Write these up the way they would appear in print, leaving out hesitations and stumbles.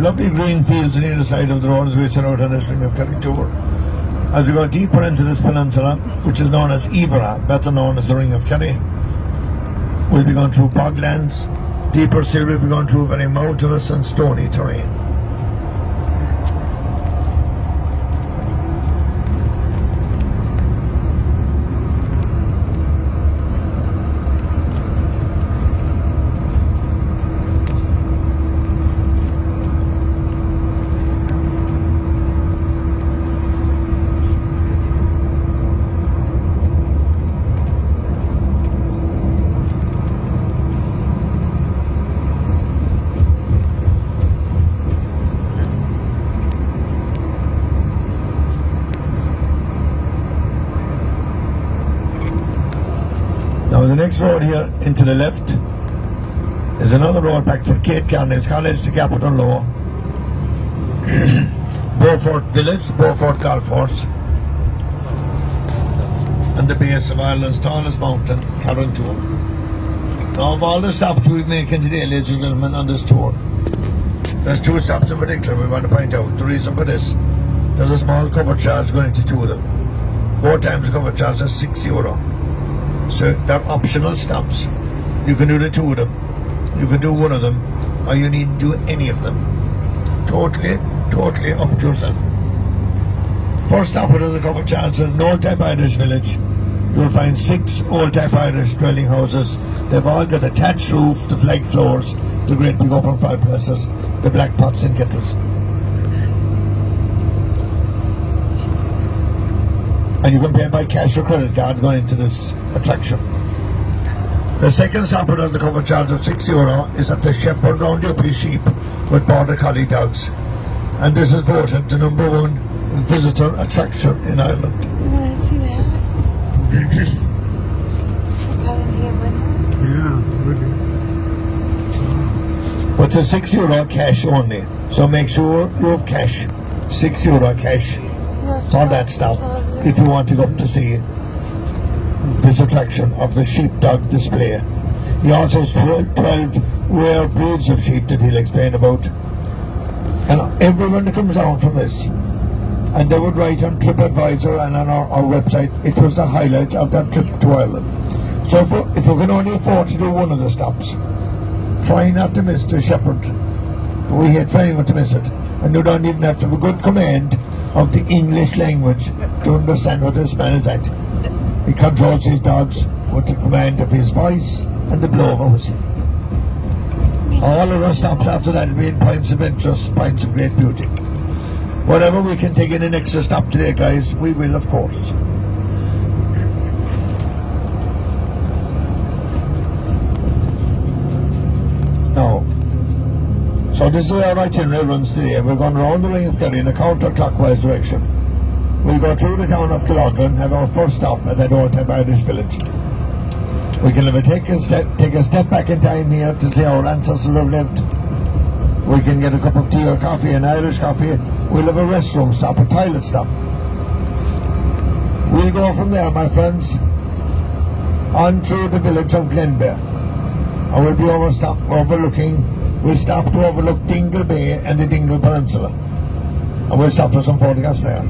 lovely green fields on either side of the road as we set out on this Ring of Kerry tour. As we go deeper into this peninsula, which is known as Ivara, better known as the Ring of Kerry, we'll be going through boglands. Deeper still, we'll be going through very mountainous and stony terrain. Now the next road here into the left is another road back from Cape Carney's College to Capitol Low, Beaufort Village, Beaufort Golf Course, and the base of Ireland's tallest mountain, Carrauntoohil. Now of all the stops we've making today, ladies and gentlemen, on this tour, there's two stops in particular we want to point out. The reason for this, there's a small cover charge going to two of them. Both times the cover charge is €6. So they're optional stops. You can do the two of them, you can do one of them, or you need to do any of them. Totally up to yourself. First stop is the cover charge in an old-type Irish village. You'll find 6 old-type Irish dwelling houses. They've all got a thatched roof, the flag floors, the great big open fireplaces, the black pots and kettles. And you can pay by cash or credit card going into this attraction. The second stop of the cover charge of €6 is at the Shepherd Round Uppy Sheep with Border Collie dogs. And this is voted the #1 visitor attraction in Ireland. You want to see that? I got in here, wouldn't it? Yeah, would be. But it's €6 cash only. So make sure you have cash. €6 cash for that stop if you want to go up to see this attraction of the sheepdog display. He also has 12 rare breeds of sheep that he'll explain about. And everyone that comes down from this, and they would write on TripAdvisor and on our website, it was the highlight of their trip to Ireland. So if we can only afford to do one of the stops, try not to miss the Shepherd. We hate for anyone to miss it. And you don't even have to have a good command of the English language to understand what this man is at. He controls his dogs with the command of his voice and the blow of a whistle. All of our stops after that will be in points of interest, points of great beauty. Whatever we can take in an extra stop today, guys, we will, of course. Now, so this is where our itinerary runs today. We're going round the Ring of Kerry in a counter-clockwise direction. We'll go through the town of Killarney, have our first stop at that old-type Irish village. We can take a step back in time here to see how our ancestors have lived. We can get a cup of tea or coffee, an Irish coffee. We'll have a restroom stop, a toilet stop. We'll go from there, my friends, on through the village of Glenbeigh. And we'll be we'll stop to overlook Dingle Bay and the Dingle Peninsula. And we'll stop for some photographs there.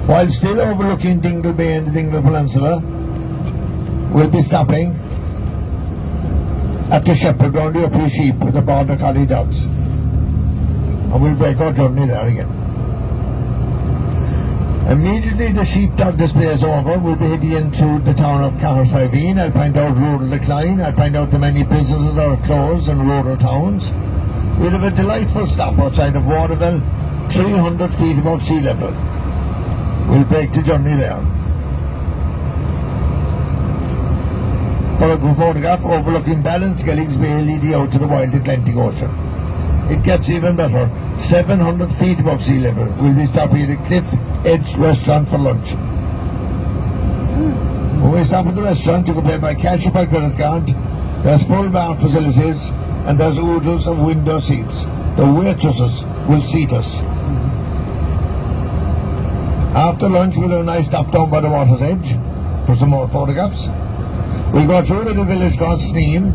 While still overlooking Dingle Bay and the Dingle Peninsula, we'll be stopping at the Shepherd Round Uppy Sheep with the Border Collie dogs. And we'll break our journey there again. Immediately the sheepdog display is over, we'll be heading into the town of Cahersiveen. I'll point out rural decline, I'll point out the many businesses that are closed in rural towns. We'll have a delightful stop outside of Waterville, 300 feet above sea level. We'll break the journey there. For a good photograph overlooking Ballinskelligs Bay leading out to the wild Atlantic Ocean. It gets even better, 700 feet above sea level. We'll be stopping at a Cliff Edge restaurant for lunch. When we stop at the restaurant, you can pay by cash or by credit card. There's full bar facilities and there's oodles of window seats. The waitresses will seat us. After lunch, we'll have a nice stop down by the water's edge for some more photographs. We'll go through to the village called Sneem,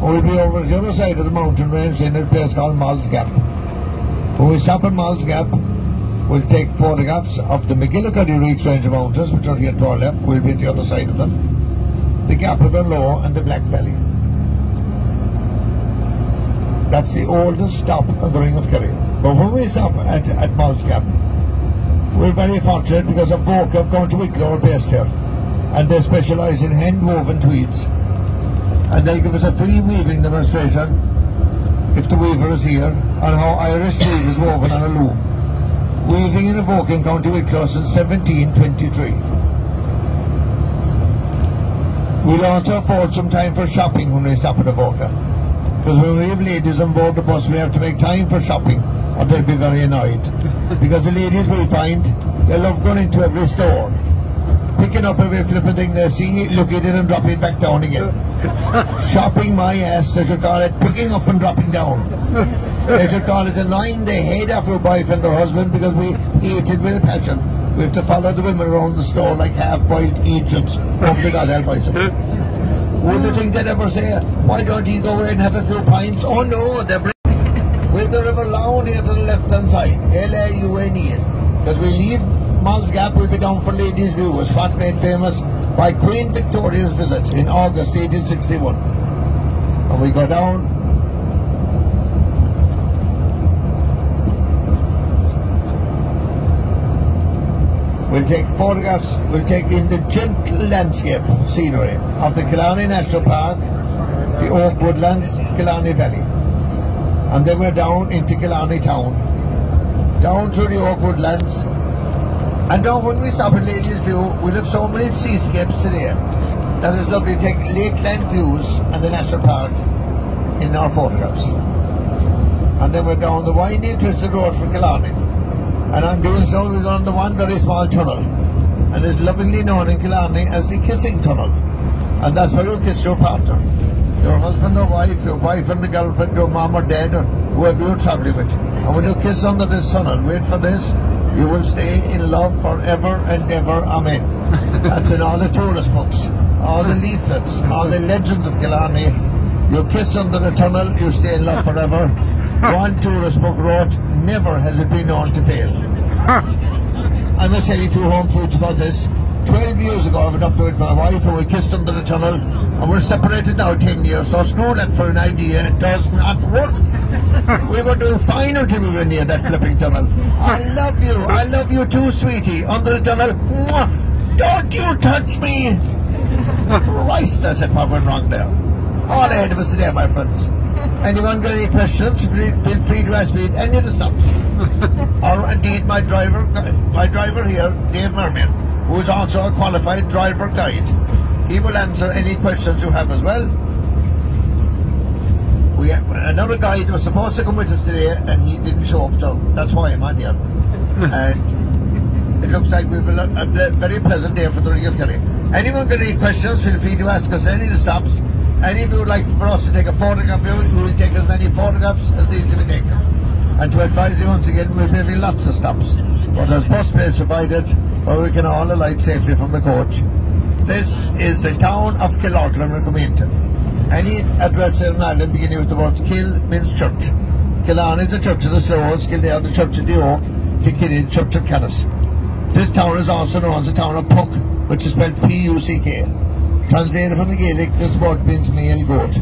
We'll be over the other side of the mountain range in a place called Moll's Gap. When we stop at Moll's Gap, we'll take photographs of the McGillicuddy Reach range of mountains, which are here to our left. We'll be at the other side of them. The Gap of Low and the Black Valley. That's the oldest stop of the Ring of Kerry. But when we stop at Moll's Gap, we're very fortunate because of Voke have gone to Wicklow are based here, and they specialise in hand-woven tweeds, and they'll give us a free weaving demonstration if the weaver is here on how Irish tweed is woven on a loom. Weaving in Voke in County Wicklow since 1723. We'll also afford some time for shopping when we stop at Voke, because when we have ladies on board the bus we have to make time for shopping, or they'll be very annoyed. Because the ladies we find, they love going into every store, picking up every flipping thing they see, looking at it and dropping it back down again. Shopping my ass, they should call it picking up and dropping down. They should call it annoying the head off your boyfriend or husband, because we hate it with a passion. We have to follow the women around the store like half-boiled Egypts. Hope to God help us. Would you think they'd ever say, why don't you go away and have a few pints? Oh no, they're with the River Lown here to the left-hand side, Laune. Because we leave Moll's Gap, we'll be down for Ladies' View, a spot made famous by Queen Victoria's visit in August 1861. And we go down. We'll take photographs, we'll take in the gentle landscape scenery of the Killarney National Park, the Oak Woodlands, Killarney Valley. And then we're down into Killarney Town, down through the Oak Woodlands. And now when we stop at Ladies' View, we'll have so many seascapes today that it's lovely to take lakeland views and the National Park in our photographs. And then we're down the winding twisted road for Killarney. And I'm doing so, we're on the one very small tunnel. And it's lovingly known in Killarney as the Kissing Tunnel. And that's where you kiss your partner. Your husband or wife, your boyfriend or girlfriend, your mom or dad, or whoever you're travelling with. And when you kiss under this tunnel, wait for this, you will stay in love forever and ever, amen. That's in all the tourist books, all the leaflets, all the legends of Killarney. You kiss under the tunnel, you stay in love forever. One tourist book wrote, never has it been known to fail. I must tell you two home truths about this. 12 years ago I went up to with my wife and we kissed under the tunnel, and we're separated now 10 years, so screw that for an idea, it does not work. We were doing fine until we were near that flipping tunnel. I love you too, sweetie, under the tunnel. Mwah! Don't you touch me! Christ, I said what went wrong there. All ahead of us today, my friends. Anyone got any questions, feel free to ask me at any of the stops. Or indeed my driver here, Dave Merman, who is also a qualified driver guide. He will answer any questions you have as well. We have another guide was supposed to come with us today and he didn't show up, so that's why I'm on here. And it looks like we've a very pleasant day for the Ring of Kerry. Anyone got any questions, feel free to ask us any of the stops. Any of you would like for us to take a photograph of you, we will take as many photographs as needs to be taken. And to advise you once again, we'll be having lots of stops. But there's bus space provided, where we can all alight safely from the coach. This is the town of Killorglin we're coming into. Any address in Ireland beginning with the words Kill means church. Killarney is the church of the Slows, Kildare the church of the Oak, Kilkenny the church of Canis. This town is also known as the town of Puck, which is spelled P-U-C-K. Translated from the Gaelic, this word means male goat.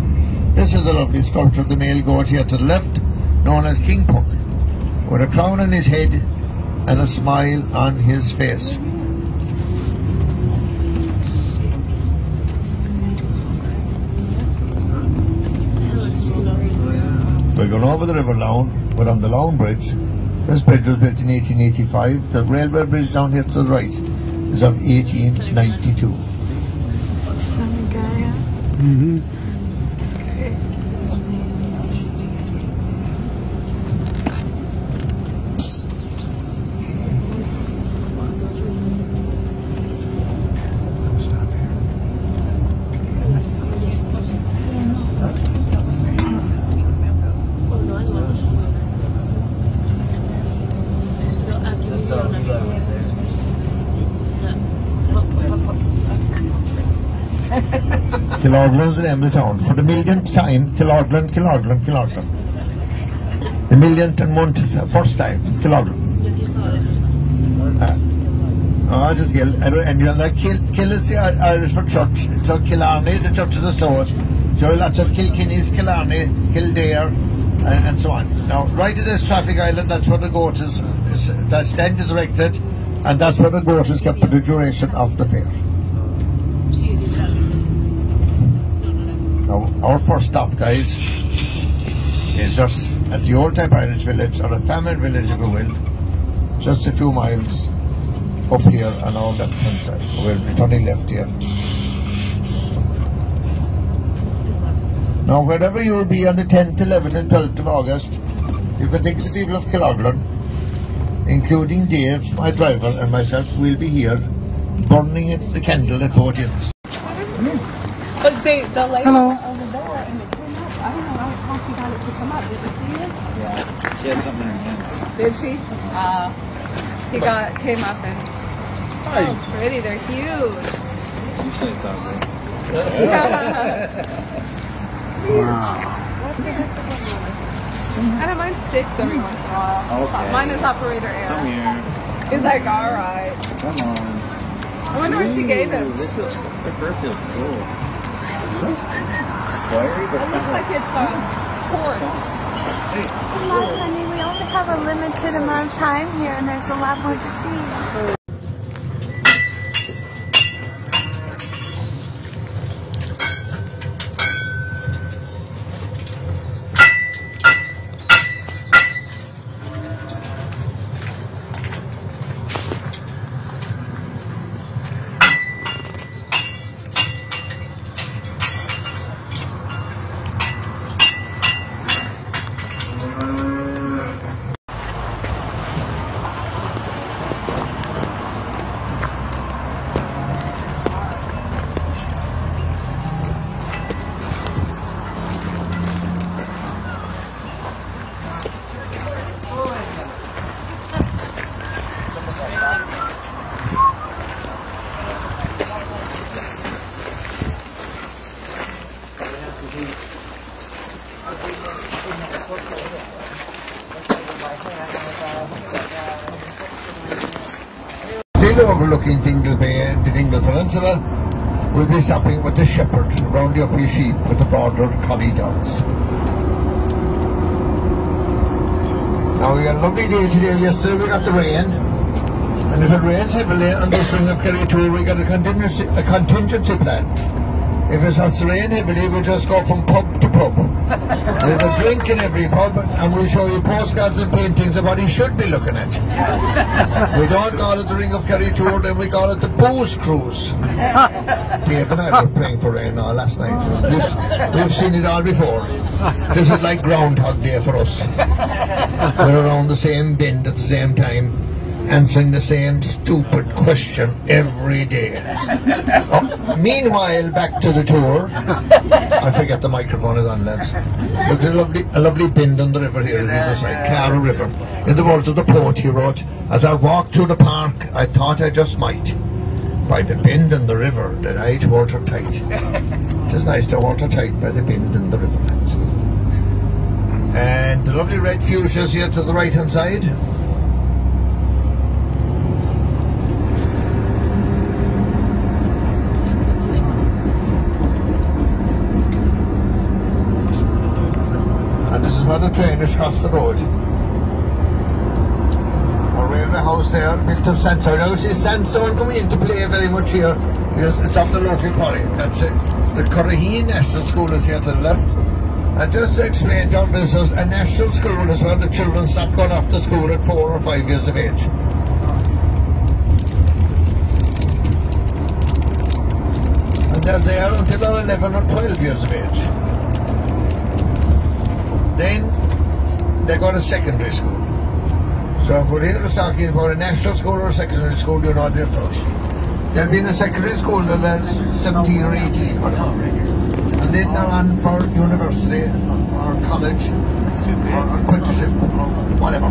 This is a lovely sculpture of the male goat here to the left, known as King Puck, with a crown on his head and a smile on his face. We're going over the River Lown. We're on the Lown Bridge. This bridge was built in 1885. The railway bridge down here to the right is of 1892. Mm-hmm. Killarglen's the name of the town. For the millionth time, Killarglen. The millionth and first time, Killarglen. Just Gill. And you're like Kill is the Irish for church. So Killarney, the church of the stores. So lots of Kilkenny's, Killarney, Kildare, and so on. Now, right at this traffic island, that's where the goat is, that stand is erected, and that's where the goat is kept for the duration of the fair. Now, our first stop, guys, is just at the old type Irish village, or a famine village if you will, just a few miles up here on our left hand side. We'll be turning left here. Now, wherever you will be on the 10th, 11th and 12th of August, you can take the people of Killarglen, including Dave, my driver, and myself, will be here burning the candle at both ends. But the lady Hello. over there and it came up. I don't know how she got it to come up. Did you see it? Yeah, she had something in her hand. Did she? Came up and so pretty. They're huge. You said it's dog, right? Wow. I don't mind sticks every once in a while. Okay. Mine is operator Come Aaron. here. He's like, all right. Come on. I wonder what she gave him. This feels, her fur feels cool. Wiry, but It looks like it's pork. Come on, honey, we only have a limited amount of time here and there's a lot more to see. Still overlooking Dingle Bay and the Dingle Peninsula, we'll be stopping with the shepherd round the uppy sheep with the border collie dogs. Now we had a lovely day today. Yesterday we got the rain, and if it rains heavily on this Ring of Kerry tour, we got a contingency plan. If it starts to rain heavily, we'll just go from pub to pub. We'll have a drink in every pub, and we'll show you postcards and paintings of what you should be looking at. We don't call it the Ring of Kerry tour, then we call it the booze cruise. Dave and I were praying for rain last night. We've seen it all before. This is like Groundhog Day for us. We're around the same bend at the same time, answering the same stupid question every day. Oh, meanwhile, back to the tour. I forget the microphone is on, lads. Look at a lovely bend on the river here, the other side, Cara River. In the words of the poet, he wrote, "As I walked through the park, I thought I just might. By the bend in the river, that I'd hold her tight." It is nice to hold her tight by the bend in the river, lads. And the lovely red fuchsias here to the right hand side. And this is where the train is across the road. Our railway house there, built of sandstone. Now you see sandstone coming into play very much here, because it's of the local quarry. That's it. The Curraheen National School is here to the left. And just to explain to our visitors, a national school is where the children stop going off to school at 4 or 5 years of age. And they're there until they're 11 or 12 years of age. Then they go to secondary school. So if we're here talking about a national school or a secondary school, you know the difference. They'll be in a secondary school till they're 17 or 18, whatever. And then they're on for university or college or apprenticeship or whatever.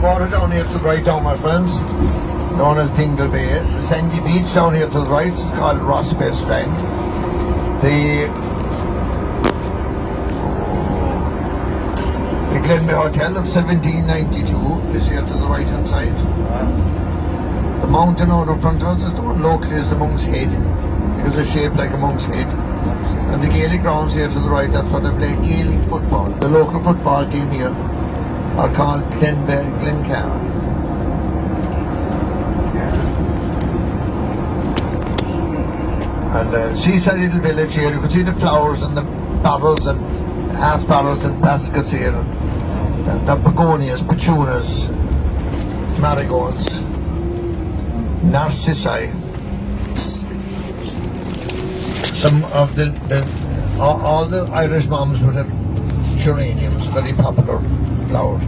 water down here to the right down, my friends, known as Dingle Bay. The sandy beach down here to the right is called Ross Bay Strand. The Glen Bay Hotel of 1792 is here to the right hand side. The mountain out in front of us is known locally as the Monk's Head, because it's shaped like a monk's head. And the Gaelic grounds here to the right, that's where they play Gaelic football. The local football team here are called Glencar. And seaside little village here, you can see the flowers and the barrels and half barrels and baskets here. The begonias, petunias, marigolds, narcissi. Some of all the Irish moms would have geraniums, very popular flower.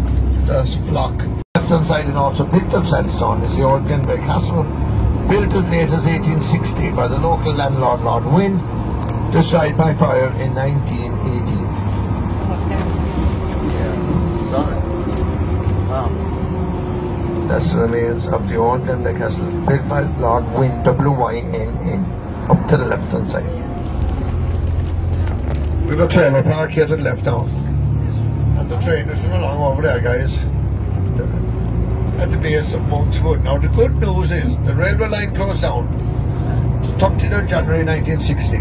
There's flock. Left hand side and also built of sandstone is the old Glen Bay Castle, built as late as 1860 by the local landlord Lord Wynne, destroyed by fire in 1918. Yeah, saw it. Wow. That's the remains of the old Glen Bay Castle, built by Lord Wynne, W-Y-N-N, up to the left hand side. We've a trailer park here to the left now. And the train is along over there, guys. At the base of Monk's Wood. Now the good news is the railway line closed down the 30th of January 1960.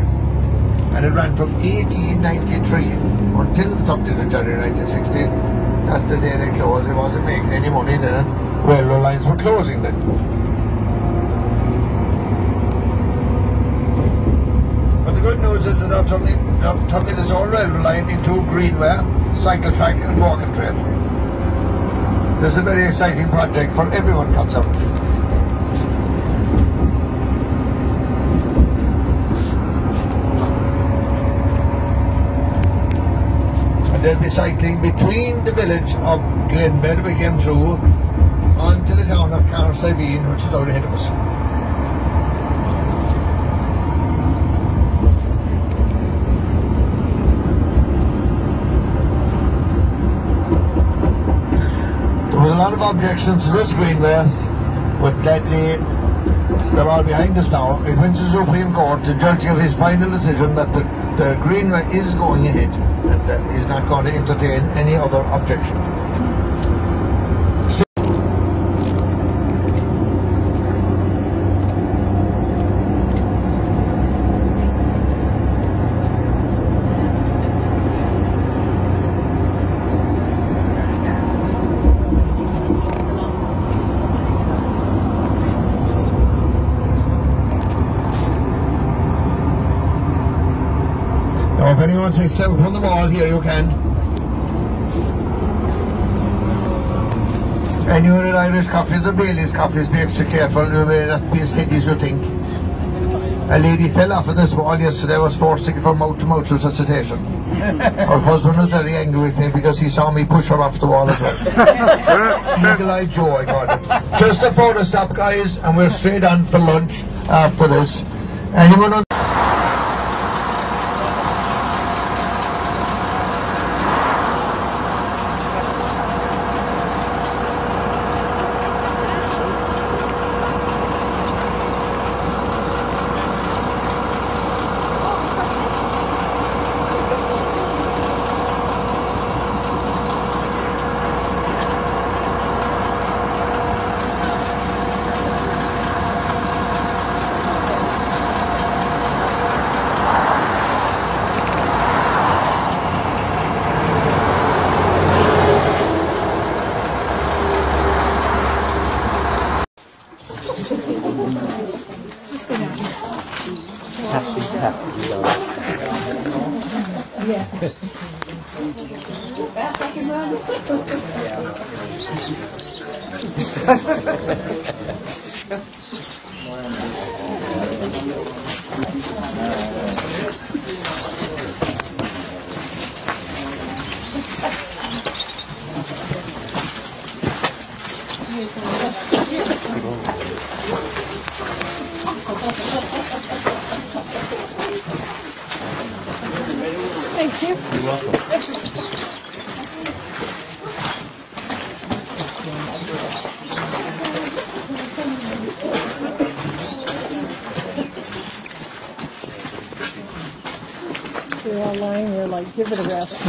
And it ran from 1893 until the 30th of January 1960. That's the day they closed. It wasn't making any money then. Railway lines were closing then. But the good news is that they're turning this whole railway line into a greenway, cycle track and walking trail. This is a very exciting project for everyone concerned. And they'll be cycling between the village of Glen Bay that we came through onto the town of Carsleveen, which is out ahead of us. There was a lot of objections to this greenway, but gladly they're all behind us now. It went to the Supreme Court to judge of his final decision that the greenway is going ahead and he's not going to entertain any other objection. If anyone says step on the wall here, you can. Anyone in Irish coffees or Bailey's coffees, be extra careful, you may not be as steady as you think. A lady fell off of this wall yesterday, was forced to give her mouth-to-mouth resuscitation. Her husband was very angry with me because he saw me push her off the wall as well. Eagle-eyed Joe, I called it. Just a photo stop, guys, and we're straight on for lunch after this. Anyone on Thank you. You're welcome. They're all lying there like, give it a rest.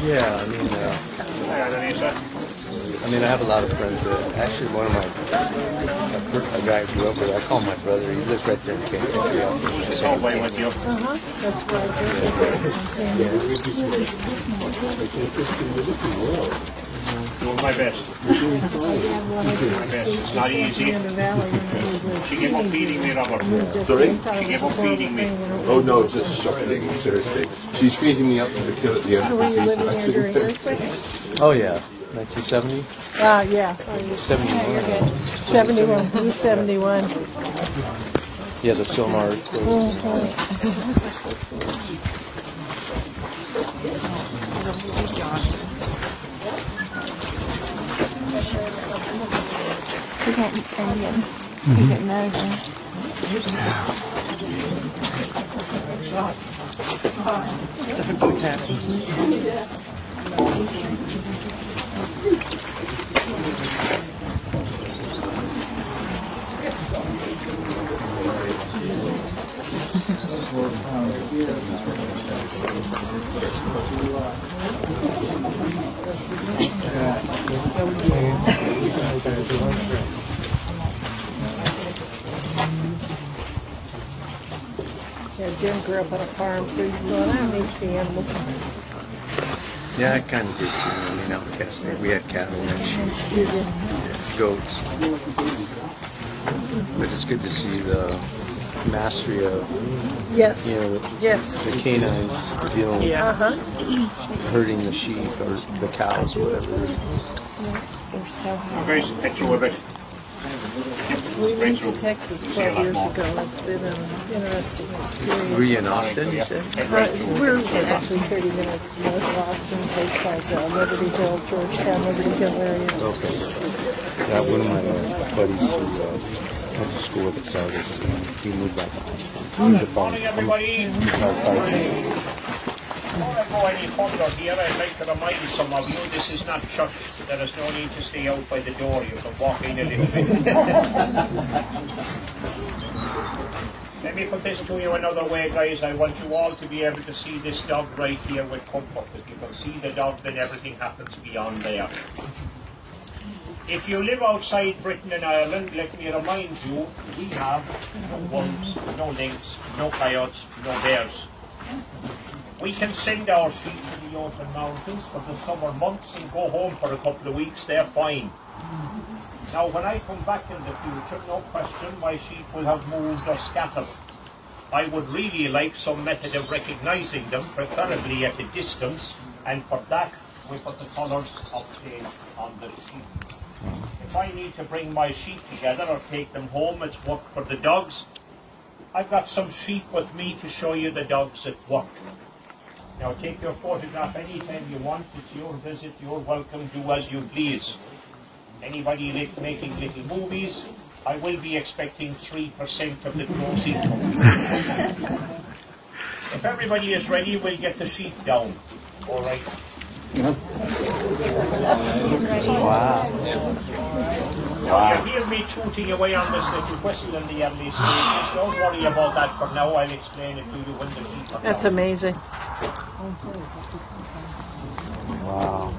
Yeah, I mean, I have a lot of friends that actually one of my a guy I grew up with, I call my brother. He lives right there in Kerry. That's where I Doing my best. Doing my best. It's not easy. She gave up feeding me, Robert. Sorry? She gave up feeding me. Oh no, just shocking, seriously. She's feeding me up to the kill at the end So of were the you living season. here during earthquakes? Oh yeah, 1970, Yeah. 71. 71. Who's 71? Yeah, the Silmar. You can't Indian. You get married there. Yeah, Jim grew up on a farm, so he's going, I don't need to see animals. Yeah, I kind of did too. I mean, out in Castle, we had cattle and sheep, goats. But it's good to see the mastery of, Yes. you know, the canines dealing with herding the sheep or the cows or whatever. They're so high. Okay, picture with it. We went to Texas 12 years ago. It's been an interesting experience. Were you in Austin, you said? We're actually 30 minutes north of Austin, a place called Liberty Hill, Georgetown, Liberty Hill area. Okay. Yeah, one of my buddies who went to school at Sardis, he moved back to Austin. He's a Morning, everybody. Before I go any further here, I'd like to remind some of you this is not church. There is no need to stay out by the door. You can walk in a little bit. Let me put this to you another way, guys. I want you all to be able to see this dog right here with comfort. If you can see the dog, then everything happens beyond there. If you live outside Britain and Ireland, let me remind you, we have no wolves, no lynx, no coyotes, no bears. We can send our sheep to the open mountains for the summer months and go home for a couple of weeks, they're fine. Now when I come back in the future, no question, my sheep will have moved or scattered. I would really like some method of recognising them, preferably at a distance, and for that we put the colours of tail on the sheep. If I need to bring my sheep together or take them home, it's work for the dogs. I've got some sheep with me to show you the dogs at work. Now take your photograph anytime you want. It's your visit, you're welcome, do as you please. Anybody making little movies, I will be expecting 3% of the gross income. If everybody is ready, we'll get the sheep down. All right. Wow. Now you hear me tooting away on this little whistle in the early stages. Don't worry about that for now. I'll explain it to you when the sheep are That's down. amazing. Wow.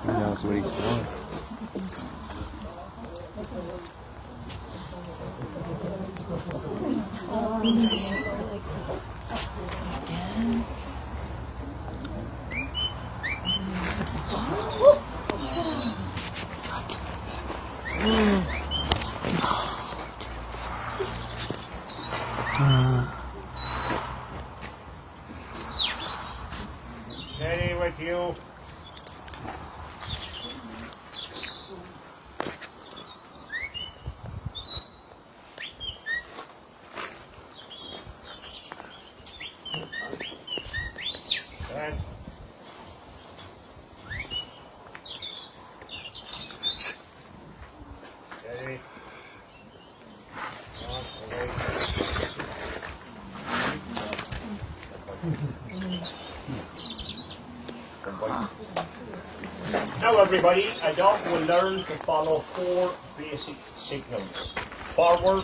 He knows what he's doing. Steady with you. Good. Now everybody, a dog will learn to follow 4 basic signals. Forward,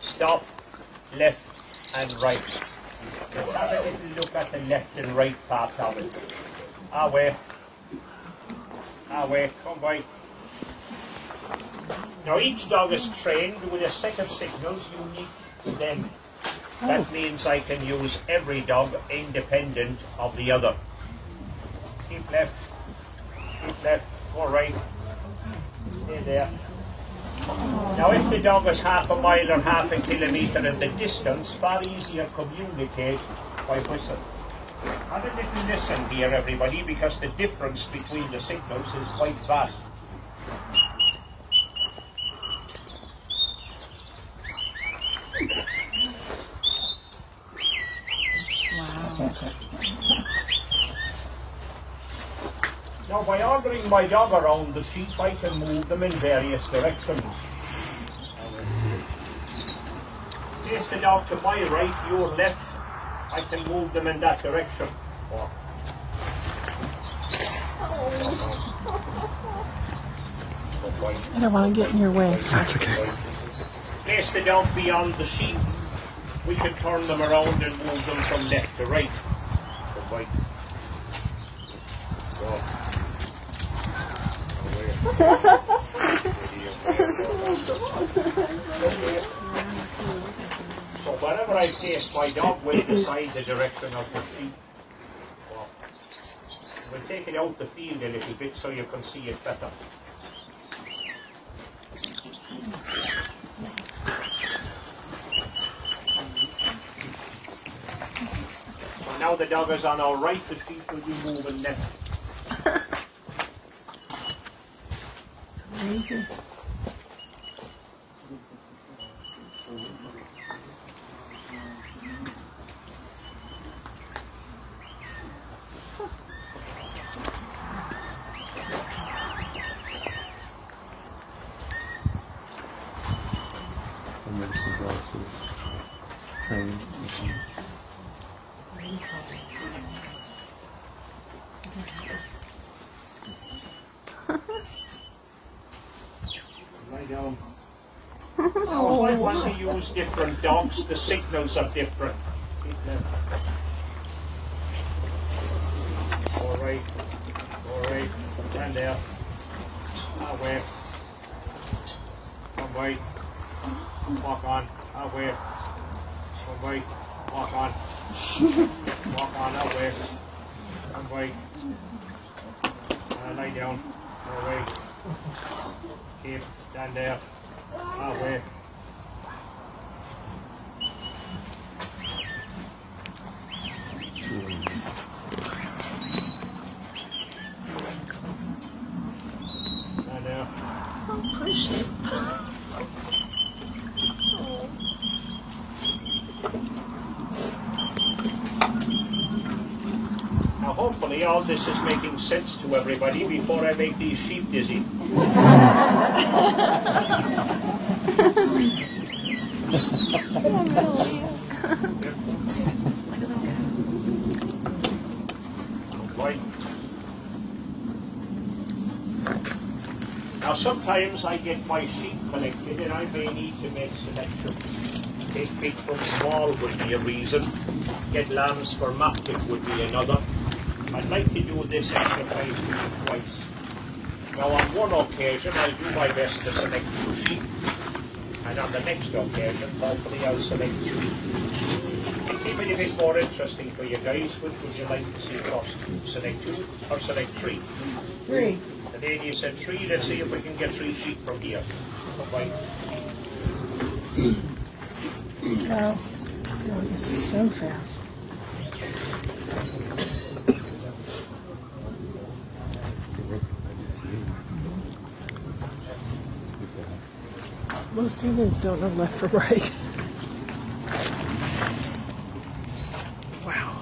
stop, left and right. Let's have a little look at the left and right part of it. Away, come by. Now each dog is trained with a set of signals unique to them. That means I can use every dog independent of the other. Keep left, go right, stay there. Now if the dog is half a mile or half a kilometre in the distance, far easier to communicate by whistle. Have a little listen here everybody, because the difference between the signals is quite vast. Now by ordering my dog around the sheep, I can move them in various directions. Face the dog to my right, your left, I can move them in that direction. I don't want to get in your way. That's okay. Place the dog beyond the sheep. We can turn them around and move them from left to right. So wherever I place my dog will decide the direction of the sheep. We'll take it out the field a little bit so you can see it better. So now the dog is on our right, the sheep will be moving left. Amazing. Now, if I want to use different dogs, the signals are different. All right, stand there. Away. Come right. Walk on. Away. Come right. Walk on. Walk on. Away. Come right. Lie down. All right. Keep. Stand there. Away. Stand there. Oh, push it. Now hopefully all this is making sense to everybody before I make these sheep dizzy. Now sometimes I get my sheep collected and I may need to make selections. Take big from small would be a reason. Get lambs for market would be another. I'd like to do this exercise twice. Now on one occasion I'll do my best to select 2 sheep, and on the next occasion hopefully I'll select 3. To keep it a bit more interesting for you guys, which would you like to see first? Select 2 or select 3? 3. The lady said 3, let's see if we can get 3 sheep from here. Bye. Wow. Going so fast. Most humans don't know left from right. Wow.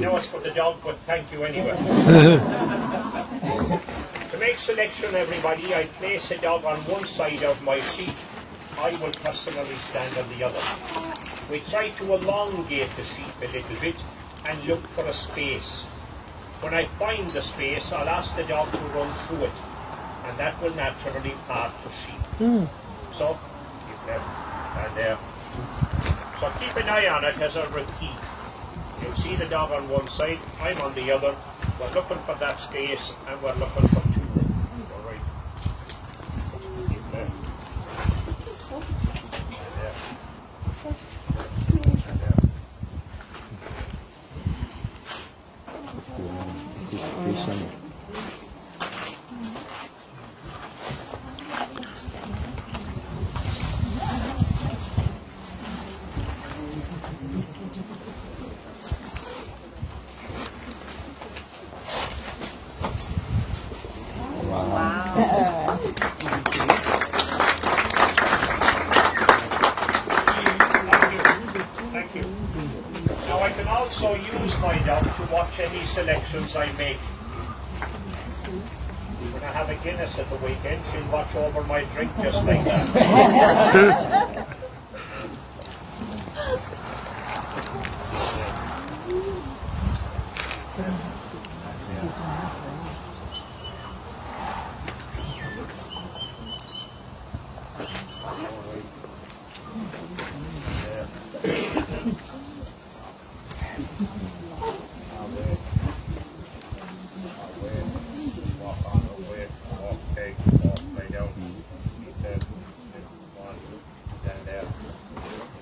know it's for the dog, but thank you anyway. To make selection, everybody, I place a dog on one side of my sheep. I will personally stand on the other. We try to elongate the sheep a little bit and look for a space. When I find the space, I'll ask the dog to run through it, and that will naturally part the sheep. So, keep them and there. So keep an eye on it as I repeat. You'll see the dog on one side, I'm on the other. We're looking for that space, and we're looking for two. All right. Keep them. Thank you. Now I can also use my dog to watch any selections I make. When I have a Guinness at the weekend, she'll watch over my drink just like that.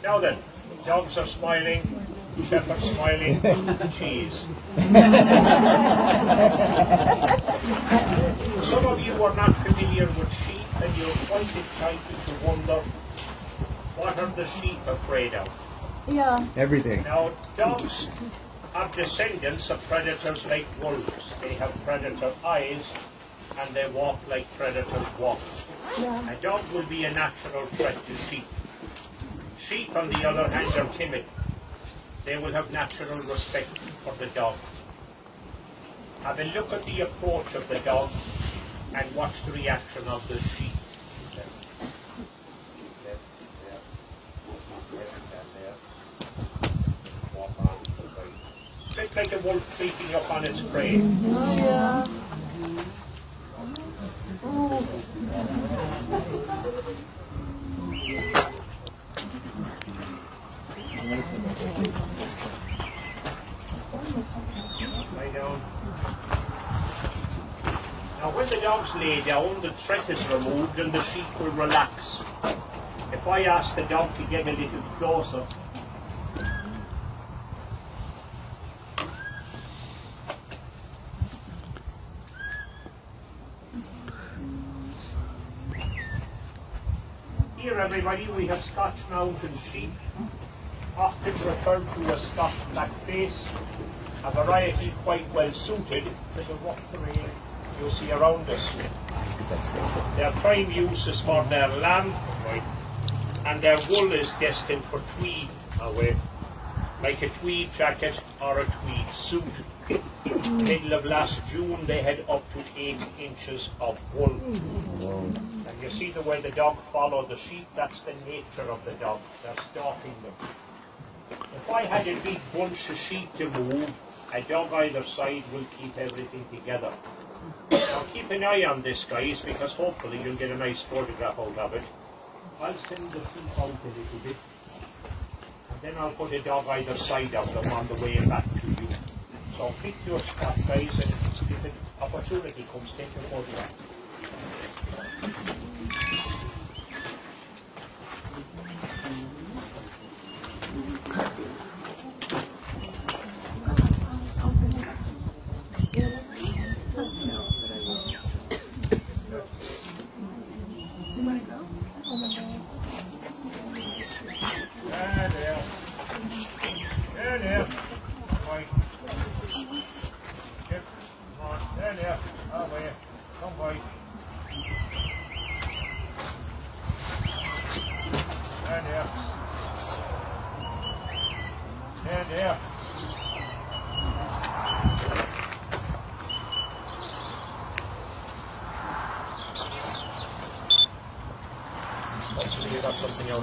Now then, dogs are smiling, shepherd's smiling, cheese. Some of you are not familiar with sheep and you're quite entitled to wonder, what are the sheep afraid of? Yeah. Everything. Now, dogs are descendants of predators like wolves. They have predator eyes and they walk like predators walk. Yeah. A dog will be a natural threat to sheep. Sheep, on the other hand, are timid. They will have natural respect for the dog. Have a look at the approach of the dog and watch the reaction of the sheep. A bit like a wolf creeping up on its prey. Oh, yeah. Lie down. Now when the dogs lay down, the threat is removed and the sheep will relax. If I ask the dog to get a little closer, here everybody, we have Scotch Mountain sheep, often referred to as Scotch Blackface, a variety quite well suited to the rough terrain you see around us. Their prime use is for their lamb, and their wool is destined for tweed, like a tweed jacket or a tweed suit. Middle of last June they had up to 8 inches of wool. And you see the way the dog followed the sheep, that's the nature of the dog, they're stalking them. If I had a big bunch of sheep to move, a dog either side will keep everything together. Now keep an eye on this, guys, because hopefully you'll get a nice photograph out of it. I'll send the sheep out a little bit, and then I'll put a dog either side of them on the way back to you. So pick your spot, guys, and if an opportunity comes, take a photograph.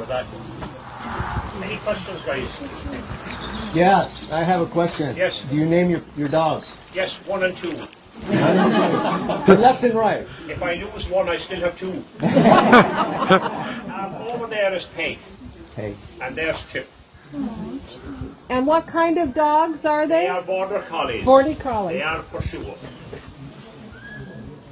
that. Any questions, guys? Yes, I have a question. Yes. Do you name your dogs? Yes, 1 and 2. The left and right. If I lose one, I still have 2. Over there is Peg. Hey. And there's Chip. And what kind of dogs are They they? are border collies. Border collies. They are for sure.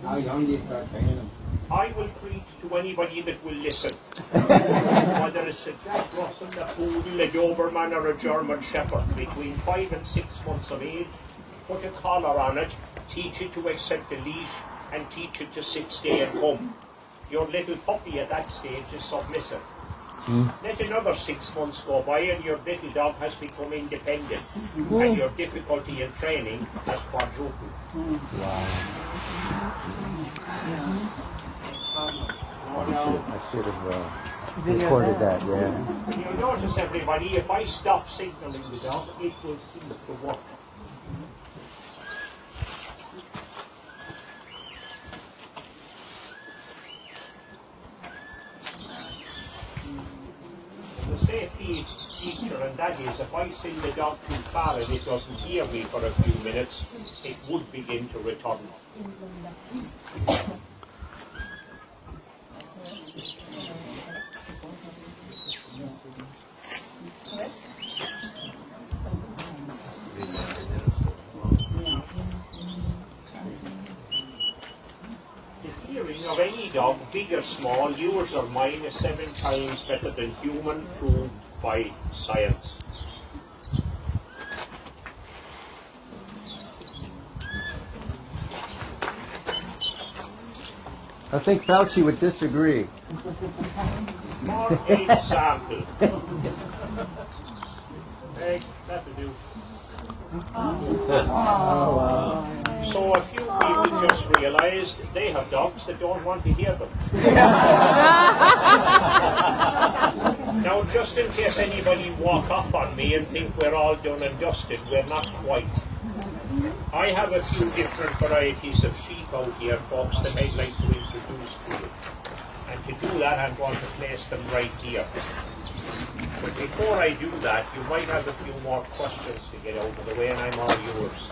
How young do you start training them? I will preach to anybody that will listen. Whether it's a Jack Russell, a Poodle, a Doberman or a German Shepherd, between 5 and 6 months of age, put a collar on it, teach it to accept a leash, and teach it to sit, stay and come. Your little puppy at that stage is submissive. Let another 6 months go by and your little dog has become independent, and your difficulty in training has quadrupled. I should have recorded that, yeah. And you'll notice, everybody, if I stop signaling the dog, it will cease to work. The safety feature, and that is, if I send the dog too far and it doesn't hear me for a few minutes, it would begin to return. The hearing of any dog, big or small, yours or mine, is 7 times better than human, proved by science. I think Fauci would disagree. For example, hey, that'll do. So a few people just realised they have dogs that don't want to hear them. Now, just in case anybody walk off on me and think we're all done and dusted, we're not quite. I have a few different varieties of sheep out here, folks, that I'd like to introduce to you. And to do that, I'm going to place them right here. But before I do that, you might have a few more questions to get out of the way, and I'm all yours.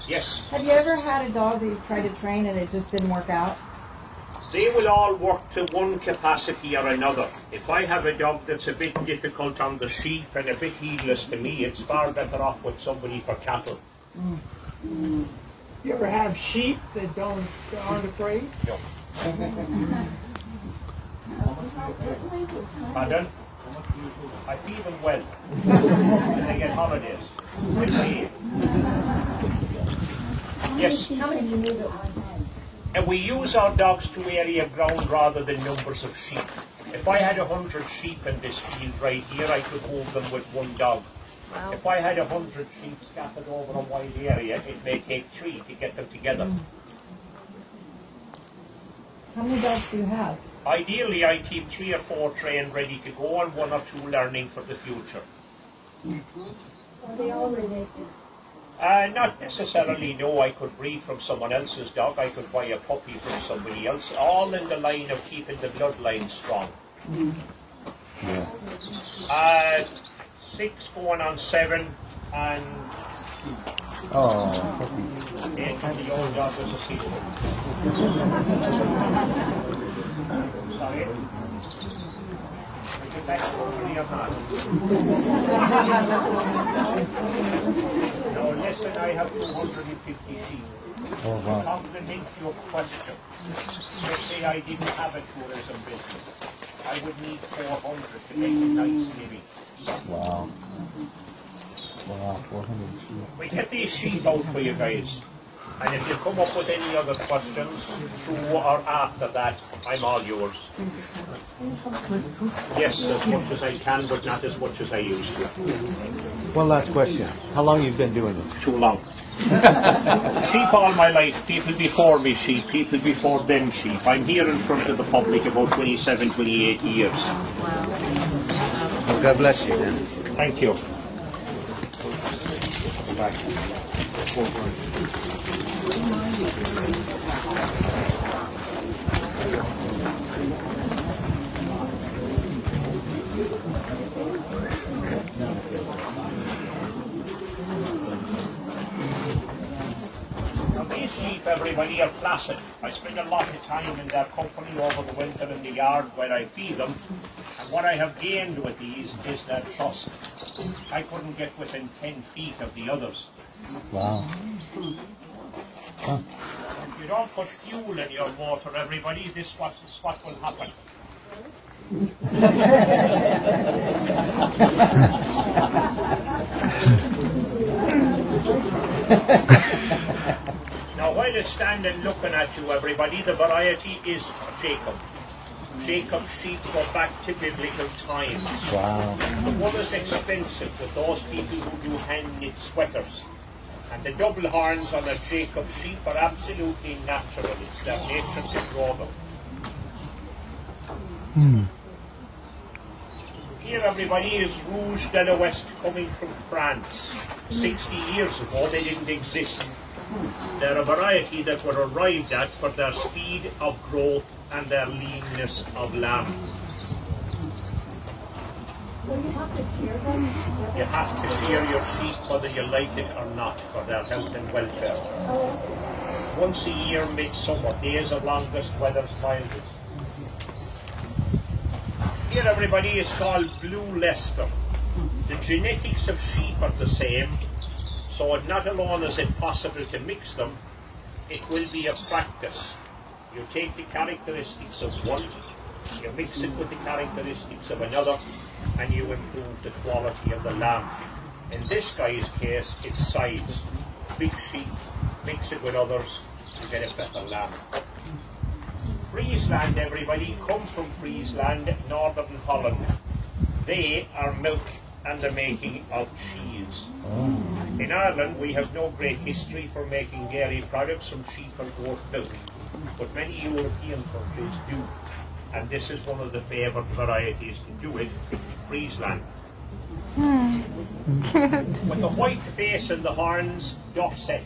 Yes? Have you ever had a dog that you've tried to train and it just didn't work out? They will all work to one capacity or another. If I have a dog that's a bit difficult on the sheep and a bit heedless to me, it's far better off with somebody for cattle. You ever have sheep that aren't afraid? No. Pardon? I feed them well. And they get holidays. Yes? How many do you move at one time? And we use our dogs to area ground rather than numbers of sheep. If I had 100 sheep in this field right here, I could move them with one dog. Wow. If I had 100 sheep scattered over a wide area, it may take 3 to get them together. How many dogs do you have? Ideally, I keep 3 or 4 trained ready to go and 1 or 2 learning for the future. Are they all related? Not necessarily, no. I could breed from someone else's dog. I could buy a puppy from somebody else. All in the line of keeping the bloodline strong. Yeah. 6 going on 7 and 8 of the old dog was a season. Sorry. Get back over your hand. No, listen, I have 250 sheep. Oh, wow. Compliment your question. Let's say I didn't have a tourism business. I would need 400 to make a nice living. Wow. Wow, 400 sheep. We get these sheep out for you guys. And if you come up with any other questions, through or after that, I'm all yours. Yes, as much as I can, but not as much as I used to. One last question. How long have you been doing this? Too long. Sheep all my life. People before me sheep. People before them sheep. I'm here in front of the public about 27, 28 years. Well, God bless you, man. Thank you. Bye. everybody are placid. I spend a lot of time in their company over the winter in the yard where I feed them, and what I have gained with these is their trust. I couldn't get within 10 feet of the others. Wow. Huh. If you don't put fuel in your water, everybody, this is what will happen. Now, while it's standing looking at you, everybody, the variety is Jacob. Jacob's sheep go back to biblical times. Wow. The wool is expensive with those people who do hand-knit sweaters. And the double horns on a Jacob sheep are absolutely natural. It's their nature to grow them. Here, everybody, is Rouge de l'Ouest coming from France. 60 years ago, they didn't exist. They're a variety that were arrived at for their speed of growth and their leanness of lamb. Will you have to shear them? You have to shear your sheep whether you like it or not for their health and welfare. Once a year, midsummer, days of longest, weather's mildest. Here, everybody, is called Blue Leicester. The genetics of sheep are the same, so not alone is it possible to mix them, it will be a practice. You take the characteristics of one, you mix it with the characteristics of another, and you improve the quality of the lamb. In this guy's case, it's size. Big sheep, mix it with others, you get a better lamb. Friesland, everybody, come from Friesland, northern Holland. They are milk and the making of cheese. In Ireland, we have no great history for making dairy products from sheep or goat milk, but many European countries do, and this is one of the favoured varieties to do it, Friesland. With the white face and the horns, Dorset,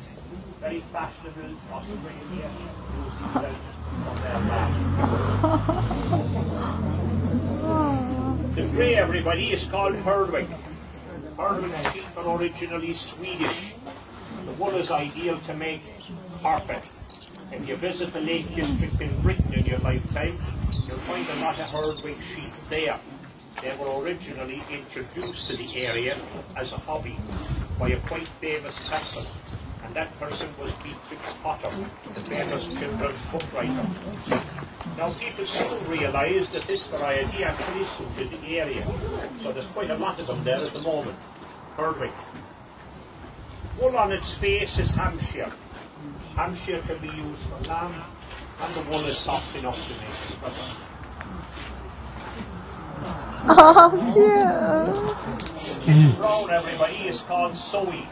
very fashionable Australia, New Zealand, on their lamb. The grey, everybody, is called Herdwick. Herdwick sheep are originally Swedish. The wool is ideal to make carpet. If you visit the Lake District in Britain in your lifetime, you'll find a lot of Herdwick sheep there. They were originally introduced to the area as a hobby by a quite famous person, and that person was Beatrix Potter, the famous children's book writer. Now, people soon realised that this variety actually suited the area, so there's quite a lot of them there at the moment. Herdwick. Wool on its face is Hampshire. Hampshire can be used for lamb, and the wool is soft enough to make sweater. Oh, cute. Brown, everybody, is called Sowie.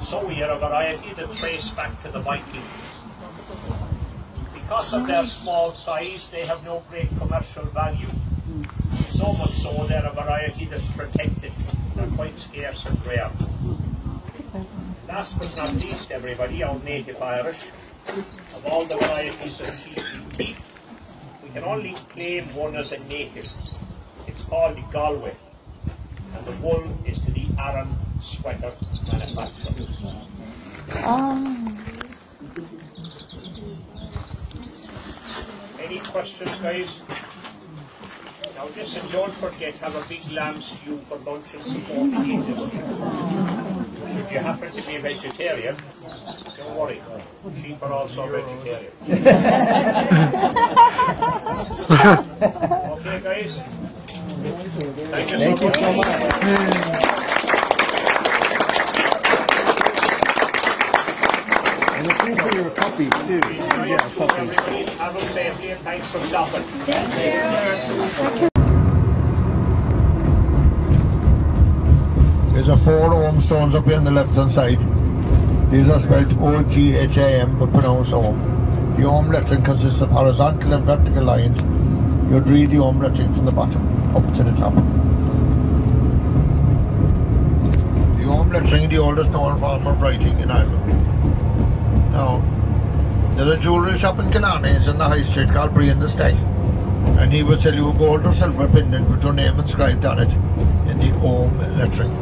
Sowie are a variety that trace back to the Vikings. Because of their small size, they have no great commercial value. So much so, they're a variety that's protected. They're quite scarce and rare. Last but not least, everybody, our native Irish. Of all the varieties of sheep we keep, we can only claim one as a native. It's called the Galway, and the wool is to the Aran sweater manufacturers. Any questions, guys? Now listen, don't forget, have a big lamb stew for lunch and support the industry. Should you happen to be a vegetarian, don't worry, sheep are also vegetarian. Okay, guys? Thank you so much. And it's good for your puppies too. Yeah, puppies. Have a safely and thanks for stopping. Thank you. There's a 4 ohm stones up here on the left hand side. These are spelled O-G-H-A-M but pronounced ohm. The ohm lettering consists of horizontal and vertical lines. You'd read the ohm lettering from the bottom up to the top. The ohm lettering is the oldest known form of writing in Ireland. Now, there's a jewellery shop in Killarney's in the high street called Bree and the Stag, and he would sell you a gold or silver pendant with your name inscribed on it in the ohm lettering.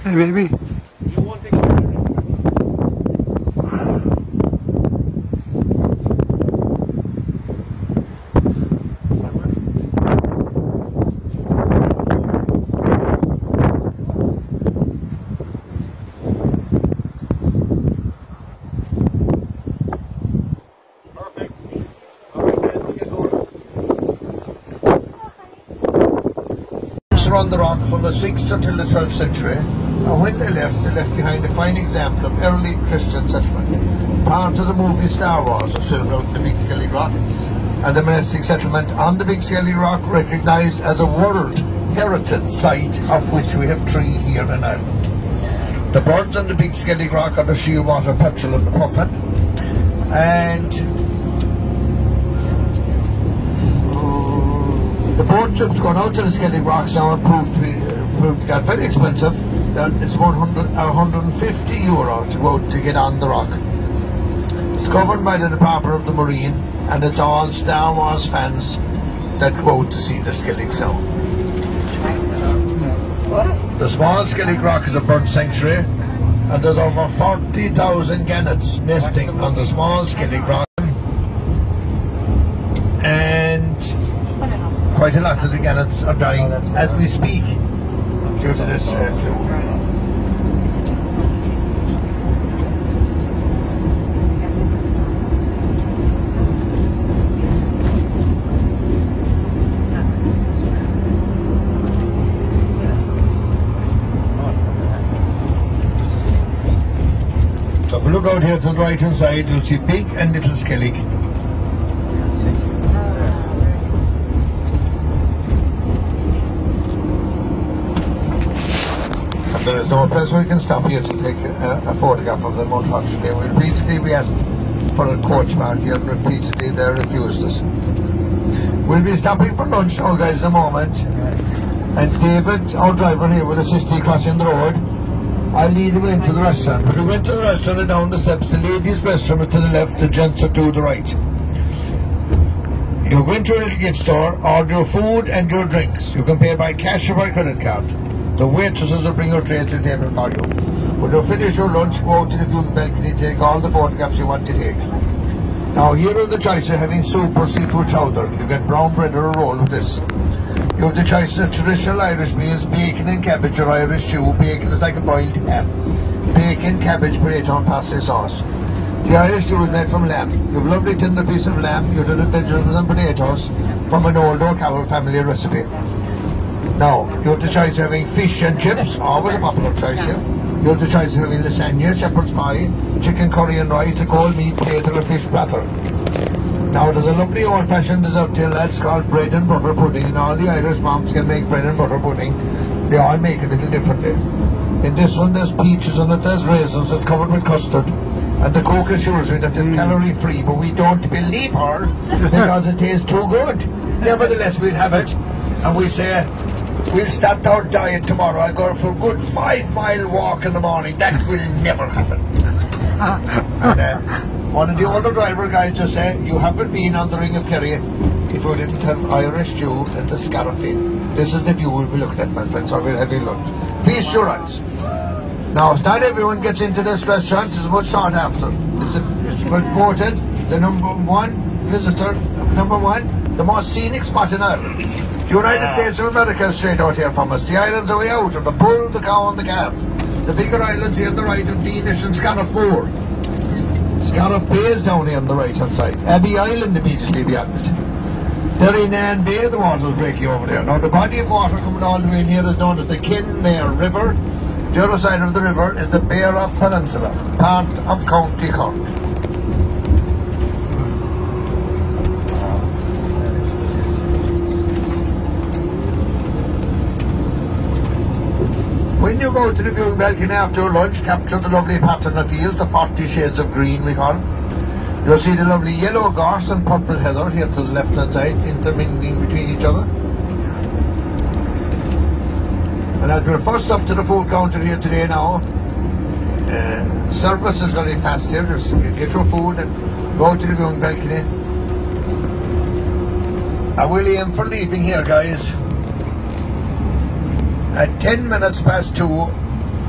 Hey, baby. On the rock from the 6th until the 12th century, and when they left behind a fine example of early Christian settlement. Part of the movie Star Wars was filmed out the Big Skellig Rock, and the monastic settlement on the Big Skellig Rock recognised as a World Heritage Site, of which we have 3 here in Ireland. The birds on the Big Skellig Rock are the shearwater petrel and the puffin, and the boat trips going out to the Skellig Rocks now are proved to get very expensive. It's €150 to go out to get on the rock. It's governed by the Department of the Marine, and it's all Star Wars fans that go out to see the Skellig Sound. The small Skellig Rock is a bird sanctuary, and there's over 40,000 gannets nesting on the small Skellig Rock, and quite a lot of the gannets are dying as we speak due to this flu. So if you look out here to the right hand side, you'll see big and little Skellig. There is no place where we can stop here to take a photograph of them, unfortunately. Repeatedly we asked for a coach mark here, and repeatedly they refused us. We'll be stopping for lunch now, guys, in a moment. And David, our driver here, will assist you crossing the road. I'll lead him into the restaurant. When we went to the restaurant and down the steps, the ladies' restroom are to the left, the gents are to the right. You go into a little gift store, order your food and your drinks. You can pay by cash or by credit card. The waitresses will bring your tray to the table for you. When you finish your lunch, go out to the viewing balcony, take all the photographs you want to take. Now here are the choice of having soup or seafood chowder. You get brown bread or a roll with this. You have the choice of traditional Irish meals, bacon and cabbage or Irish stew. Bacon is like a boiled ham. Bacon, cabbage, potato and parsley sauce. The Irish stew is made from lamb. You have a lovely tender piece of lamb. You do the vegetables and potatoes from an old O'Carroll family recipe. Now, you have the choice of having fish and chips, always a popular choice here. You have the choice of having lasagna, shepherd's pie, chicken curry and rice, a cold meat plate or a fish platter. Now, there's a lovely old-fashioned dessert here, lads, called bread and butter pudding, and all the Irish moms can make bread and butter pudding. They all make it a little differently. In this one, there's peaches on it, there's raisins, it's covered with custard. And the cook assures me that it's calorie-free, but we don't believe her because it tastes too good. Nevertheless, we'll have it, and we say, we'll start our diet tomorrow. I'll go for a good 5-mile walk in the morning. That will never happen. And, one of the older driver guys just said, you haven't been on the Ring of Kerry if you didn't have Irish stew and the scarafine. This is the view we'll be looking at, my friends, so we're having lunch. Feast your eyes. Now, not everyone gets into this restaurant. It's much sought after. It's voted the the most scenic spot in Ireland. The United States of America is straight out here from us. The islands are way out of the bull, the cow and the calf. The bigger islands here on the right of Deanish and Scariff Moor. Scariff Bay is down here on the right hand side. Abbey Island immediately beyond it. There in Anne Bay, the water is breaking over there. Now the body of water coming all the way in here is known as the Kinmare River. The other side of the river is the Beara Peninsula, part of County Cork. When you go to the viewing balcony after your lunch, capture the lovely pattern of fields, the 40 shades of green we call them. You'll see the lovely yellow gorse and purple heather here to the left hand side, intermingling between each other. And as we're first up to the food counter here today now, service is very fast here. Just get your food and go to the viewing balcony. I will aim for leaving here, guys, at 10 minutes past 2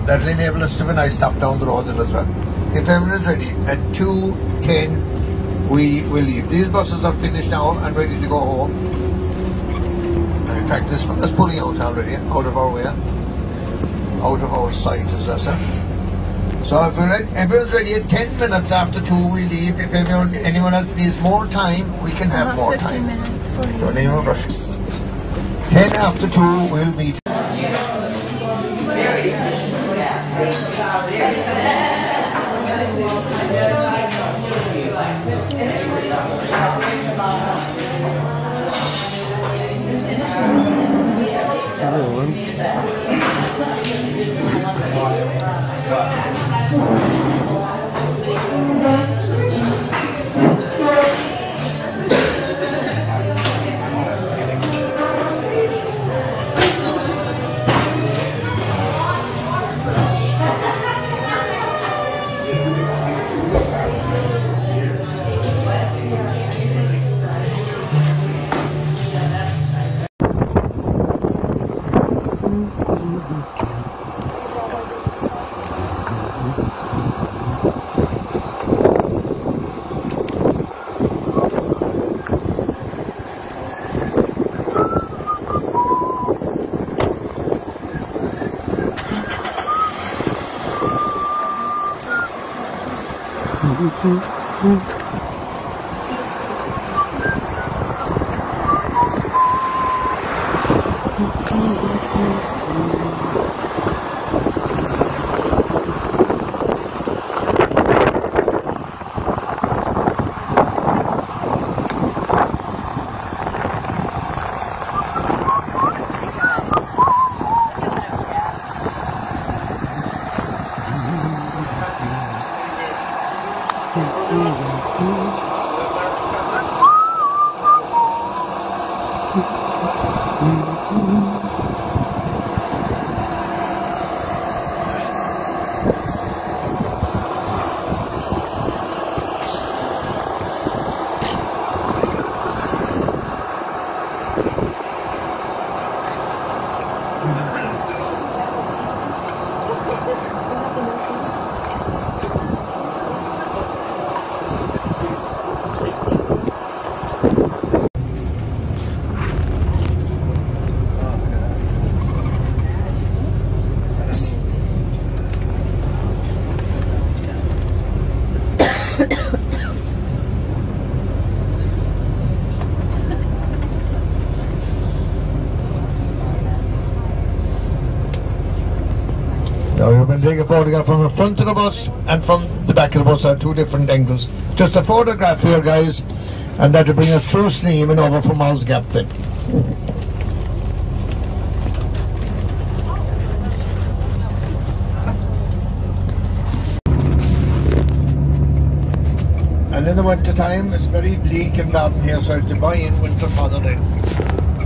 That'll enable us to have a nice stop down the road as well. If everyone is ready, at 2:10 we will leave. These buses are finished now and ready to go home. And in fact, this one is pulling out already, out of our way, out of our sight, as I said. So if we're ready, everyone's ready at 10 minutes after 2 we leave. If anyone else needs more time, we can have more time. Don't need no rush. 10 after 2 we'll meet. Now you will take a photograph from the front of the bus and from the back of the bus at two different angles. Just a photograph here, guys, and that will bring us through Sneem and over from Mal's Gap then. And in the winter time it's very bleak and bad here, so I have to buy in winter fodder then.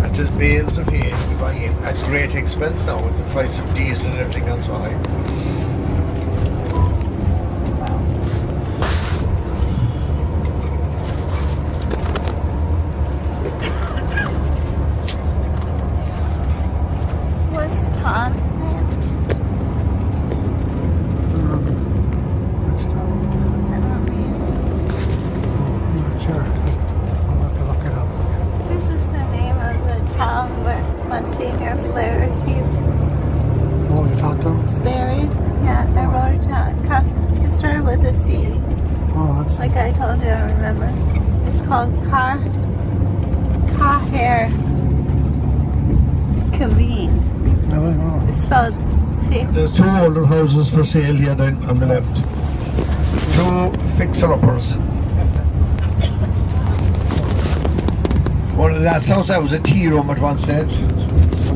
And there's bales of hay to buy in at great expense now with the price of diesel and everything else so high. What's Tom's name? I don't mean. I'm not sure. I'll have to look it up. This is the name of the town where Monsignor Flaherty Oh, you talked to him? is buried. Yeah, I wrote it down. It started with a C. Oh, that's Like I told you, I remember. It's called Caher Kaveen. really wrong. It's spelled C. There's two older houses for sale here down on the left. Two fixer-uppers. Well, the last house that was a tea room at one stage.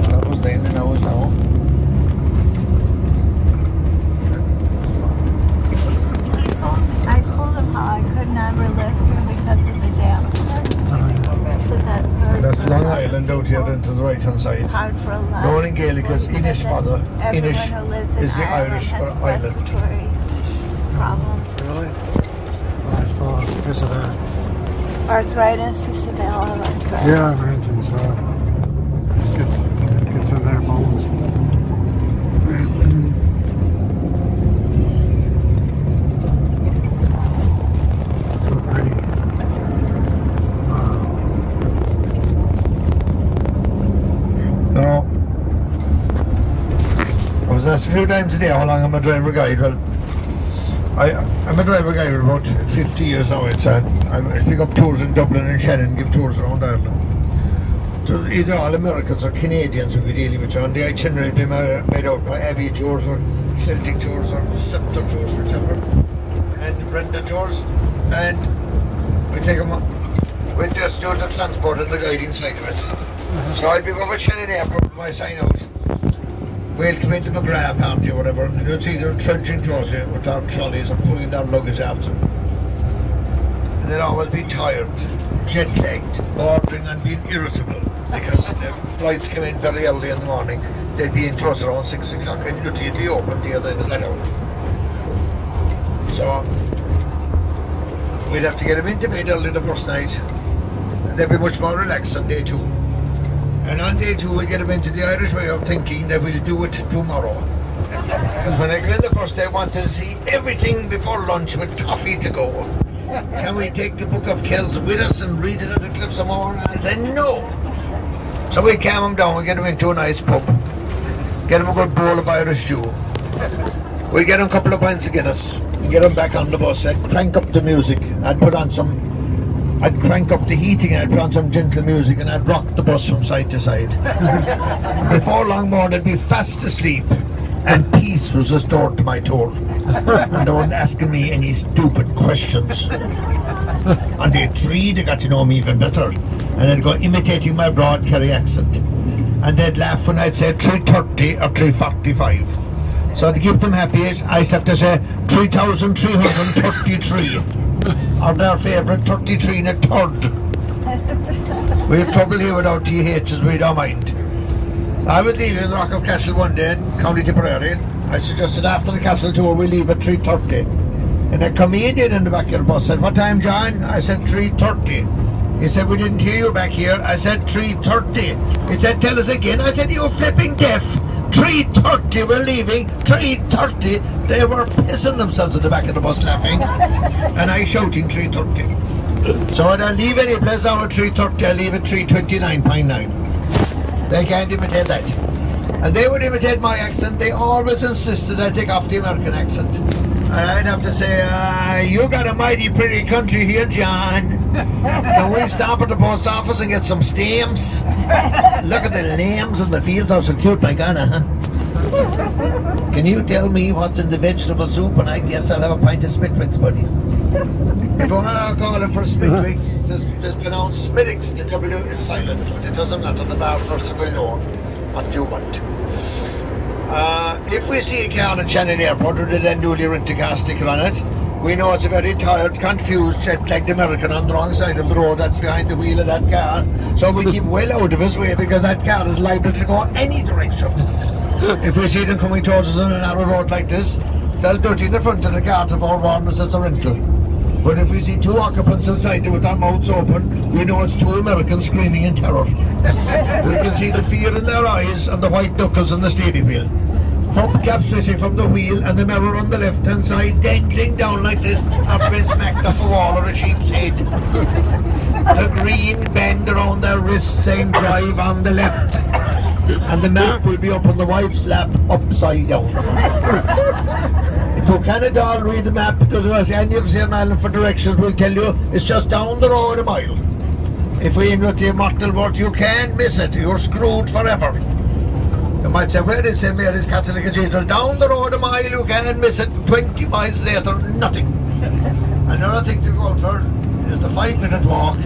That was then and that was now. I told him how I could never live here because of the dampness. So that's hard. That's Long Island out here then to the right hand side. It's hard for a lot. Known in Gaelic as Inish father. Everyone Inish who lives in is the Ireland Irish has for island. respiratory problems. Really? Well, I suppose because of that. Arthritis is the arthritis. Yeah, I've heard it, so gets in their bones. asked a few times a day how long I'm a driver guide. Well, I'm a driver guide for about 50 years now. I pick up tours in Dublin and Shannon, give tours around Ireland. So either all Americans or Canadians will be dealing with you. On the itinerary will be made out by Abbey tours or Celtic tours or Sept tours, whichever, and Brenda tours. And we take them up. We just do the transport and the guiding side of it. So I'll be over Shannon Airport with my sign out. We'll come into McGrath County or whatever, and you'll see them trudging close here with our trolleys or pulling their luggage after them. And they'll always be tired, jet-lagged, bordering on being irritable, because the flights come in very early in the morning. They'd be in close around 6 o'clock, and you'd be open the other end of that hour. So we'll have to get them into bed early the first night, and they'll be much more relaxed on day 2. And on day 2 we get them into the Irish way of thinking that we'll do it tomorrow. Because when I go in the first day I want to see everything before lunch with coffee to go. Can we take the Book of Kells with us and read it at the Cliffs of Moher? And I said no. So we calm them down, we get them into a nice pub. Get them a good bowl of Irish stew. We get them a couple of pints of Guinness. Get them back on the bus. I'd crank up the music. I'd crank up the heating, I'd put on some gentle music, and I'd rock the bus from side to side. Before long more, they'd be fast asleep, and peace was restored to my tour. And they weren't asking me any stupid questions. On day 3, they got to know me even better, and they'd go imitating my broad Kerry accent. And they'd laugh when I'd say 330 or 345. So to keep them happy, I'd have to say 3,333. Or their favourite 33 and a third. We have trouble here without THs, we don't mind. I was leaving the Rock of Castle one day in County Tipperary. I suggested after the castle tour we leave at 3:30. And a comedian in the back of the bus said, "What time, John?" I said 3:30. He said, "We didn't hear you back here." I said 3:30. He said, "Tell us again." I said, "You're flipping deaf. 3:30, we're leaving, 3:30. They were pissing themselves at the back of the bus laughing. And I shouting 3:30. So I don't leave any place now at 3:30, I leave at 3:29.9. They can't imitate that. And they would imitate my accent. They always insisted I take off the American accent. And I'd have to say, "You got a mighty pretty country here, John. Can we stop at the post office and get some stamps? Look at the lambs in the fields are so cute, my God, huh? Can you tell me what's in the vegetable soup? And I guess I'll have a pint of Smithwick's, buddy." If you want to call it for Smithwick's, just pronounce Smithwick's. The W is silent, but it doesn't matter. The bar person will know what you want. If we see a car at Shannon Airport with an newly rented car sticker on it, we know it's a very tired, confused, jet-lagged American on the wrong side of the road that's behind the wheel of that car. So we keep well out of his way because that car is liable to go any direction. If we see them coming towards us on a narrow road like this, they'll dirty the front of the car to forewarn us it's a rental. But if we see 2 occupants inside with their mouths open, we know it's 2 Americans screaming in terror. We can see the fear in their eyes and the white knuckles on the steering wheel. Hubcaps missing from the wheel and the mirror on the left hand side dangling down like this after being smacked off a wall or a sheep's head. The green band around their wrist saying "drive on the left." And the map will be up on the wife's lap upside down. If you can't all read the map because if any of us here in Ireland for directions will tell you it's just down the road a mile. If we in with the immortal word, you can't miss it, you're screwed forever. You might say, "Where is St. Mary's Catholic Cathedral?" Down the road a mile, you can't miss it. 20 miles later, nothing. Another thing to go out for is the 5-minute walk.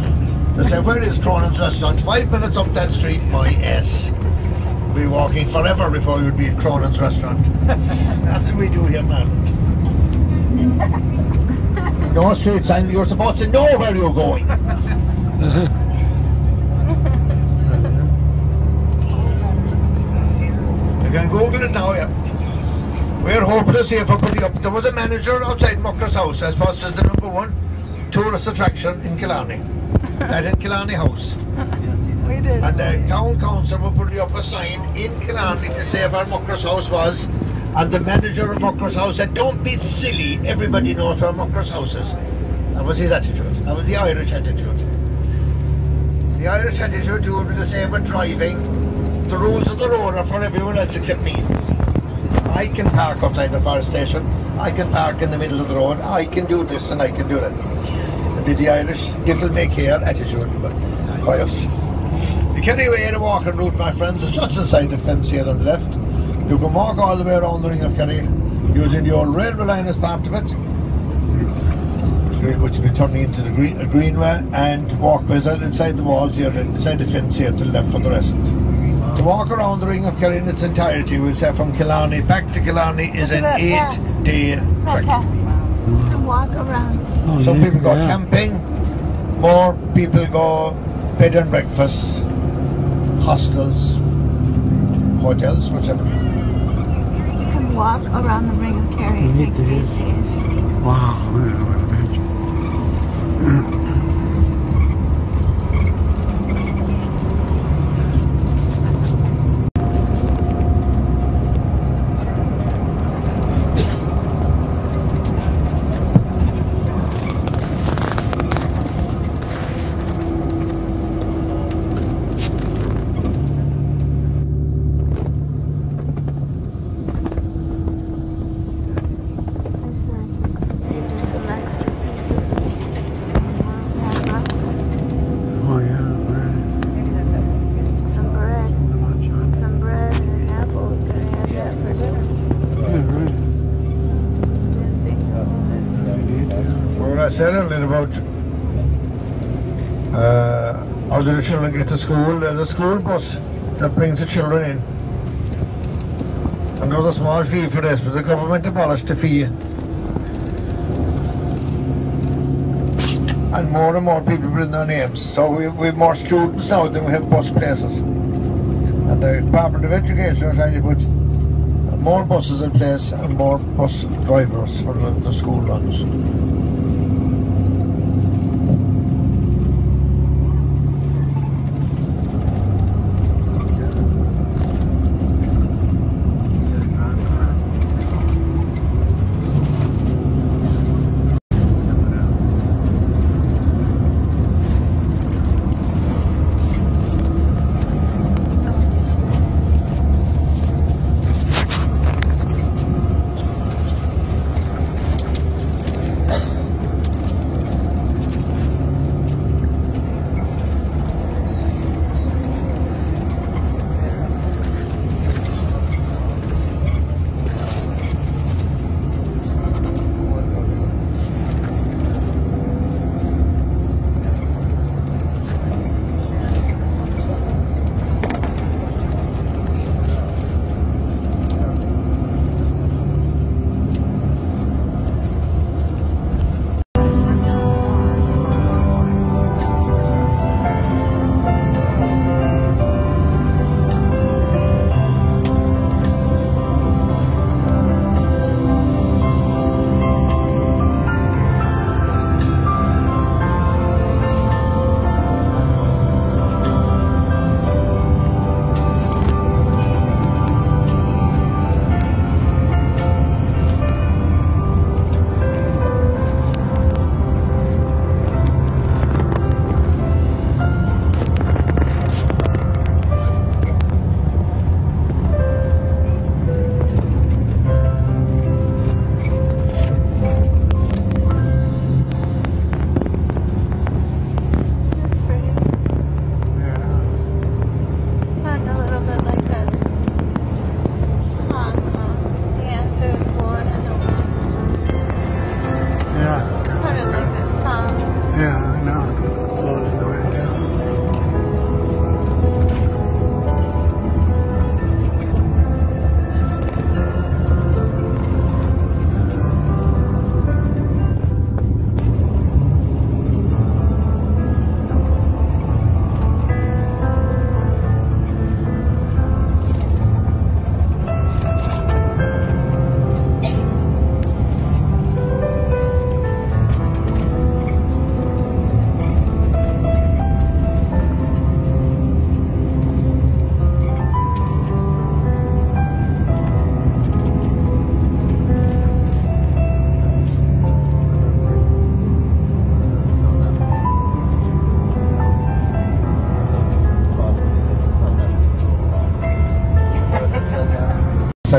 They say, "Where is Cronan's restaurant?" 5 minutes up that street, my ass. You'll be walking forever before you'd be at Cronan's restaurant. That's what we do here, man. No street sign, you're supposed to know where you're going. You can Google it now, yeah. We're hoping to see if we're putting up. There was a manager outside Mucker's house, I suppose is the #1 tourist attraction in Killarney. That in Killarney House. We did. And the town council were putting up a sign in Killarney to say where Mucker's house was. And the manager of Mucker's house said, "Don't be silly, everybody knows where Mucker's house is." That was his attitude. That was the Irish attitude. The Irish attitude would be the same with driving. The rules of the road are for everyone else except me. I can park outside the fire station, I can park in the middle of the road, I can do this and I can do that. The Irish devil may care attitude, but by us. The Kerry way, the walking route, my friends, is just inside the fence here on the left. You can walk all the way around the Ring of Kerry using the old railway line as part of it, which will be turning into the greenway, and walkways inside the walls here, inside the fence here to the left for the rest. To walk around the Ring of Kerry in its entirety, we'll say from Killarney back to Killarney is an 8-day trek. To walk around. Some people go camping, more people go bed and breakfast, hostels, hotels, whichever. You can walk around the Ring of Kerry. It takes 8 days. Wow, I would imagine. I said earlier about how do the children get to school. There's a school bus that brings the children in, and there's a small fee for this, but the government abolished the fee, and more people put in their names, so we have more students now than we have bus places, and the Department of Education are trying to put more buses in place and more bus drivers for the school runs.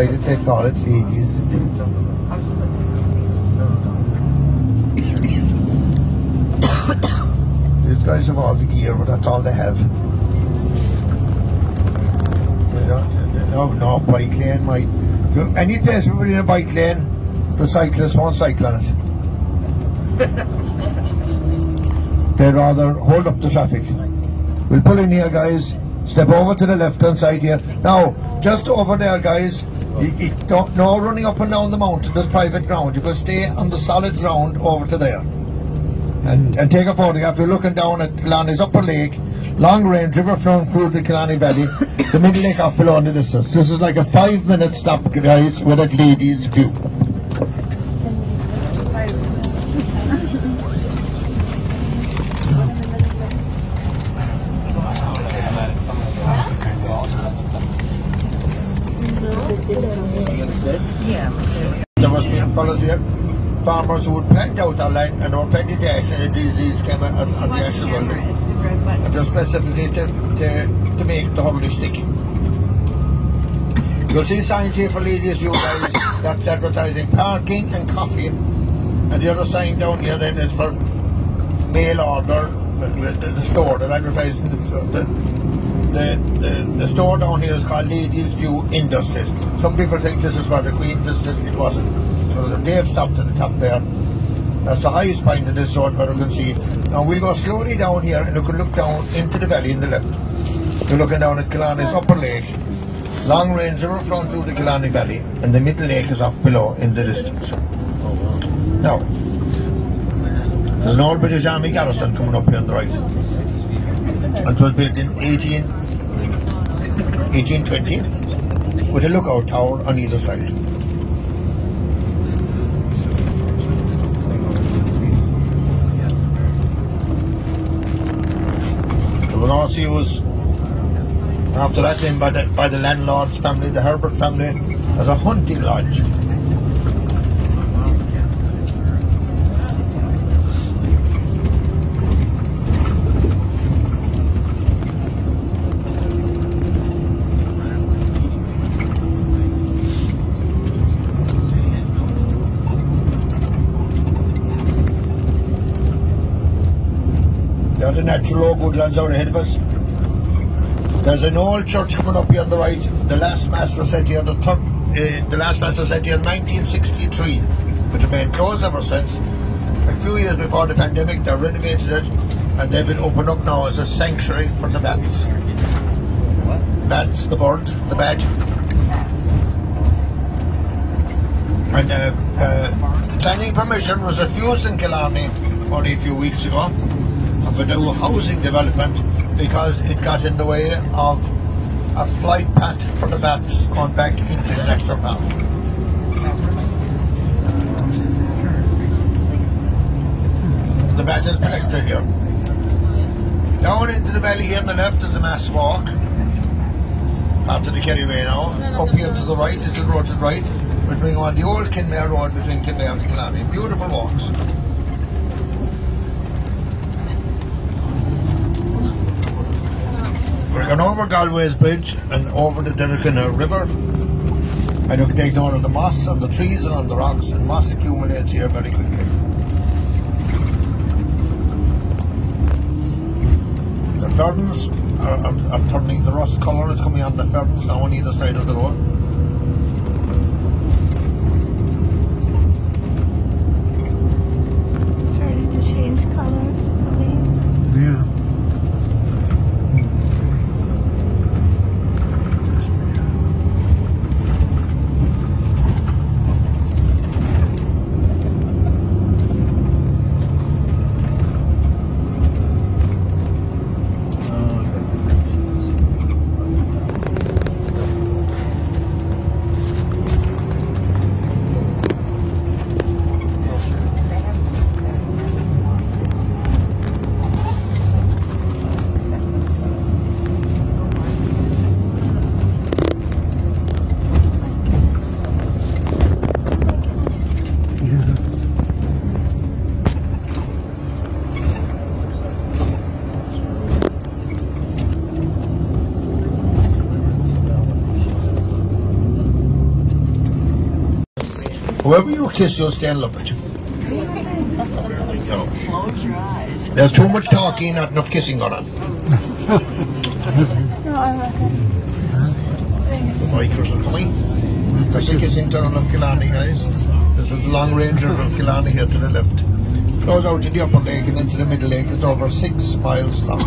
decided they'd call it Ladies View. These guys have all the gear, but that's all they have. No bike lane. Any place we're in a bike lane, the cyclists won't cycle on it. They'd rather hold up the traffic. We'll pull in here, guys. Step over to the left hand side here. Now, just over there, guys, you don't, no running up and down the mountain. There's private ground. You can stay on the solid ground over to there. And take a photograph. You're looking down at Killarney's upper lake, long range river flowing through the Killarney Valley, the middle lake off below in the distance. This is like a 5-minute stop, guys, with a Ladies View. There must be fellas here, farmers who would plant out their land, and there were plenty of ash, and a disease came on the ash as well. And just specifically to make the holiday sticky. You'll see signs here for Ladies View, guys, that's advertising parking and coffee. And the other sign down here then is for mail order, the store that advertises the store down here is called Ladies View Industries. Some people think this is where the Queen visited. It wasn't. So they've stopped at the top there. That's the highest point in this road where you can see. Now we'll go slowly down here and you can look down into the valley in the left. You're looking down at Killarney's upper lake. Long range river flowing through the Killarney Valley, and the middle lake is off below in the distance. Now, there's an old British Army garrison coming up here on the right. It was built in 1820 with a lookout tower on either side. It was also used after that then by the landlord's family, the Herbert family, as a hunting lodge. There's the natural woodlands out ahead of us. There's an old church coming up here on the right. The last mass was set here. The last mass was set here in 1963, but remained closed ever since. A few years before the pandemic, they renovated it, and they've been opened up now as a sanctuary for the bats. Bats, the bird, the bat. And planning permission was refused in Killarney only a few weeks ago of a new housing development, because it got in the way of a flight path for the bats going back into the national park. The bat is protected here. Down into the valley here on the left is the Mass Walk, part of the Kerry Way now. Up here to the right, little road to the right, we're going on the old Kinmare Road between Kinmare and Killarney. Beautiful walks. We're going over Galway's Bridge and over the Derrickinner River, and you can take note of the moss on the trees and on the rocks, and moss accumulates here very quickly. The ferns are turning, the rust colour is coming on the ferns now on either side of the road. Starting to change colour, the leaves. Yeah. Whoever you kiss, you'll stay in love with you. Close your eyes. There's too much talking, not enough kissing going on. Bikers are coming. Special kissing turn of Killarney, guys. This is the long range of Killarney here to the left. Flows out to the upper lake and into the middle lake. It's over 6 miles long.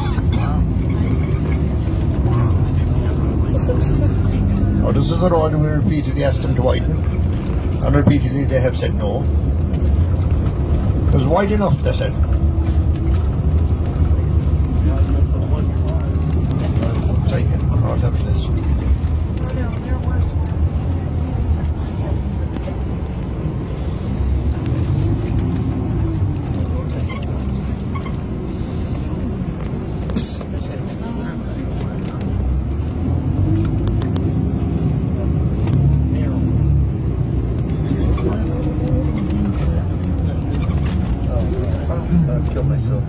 Oh, this is the road we repeatedly asked them to widen. And repeatedly they have said no. It was wide enough, they said. Take it. Oh, that's this. Kill myself.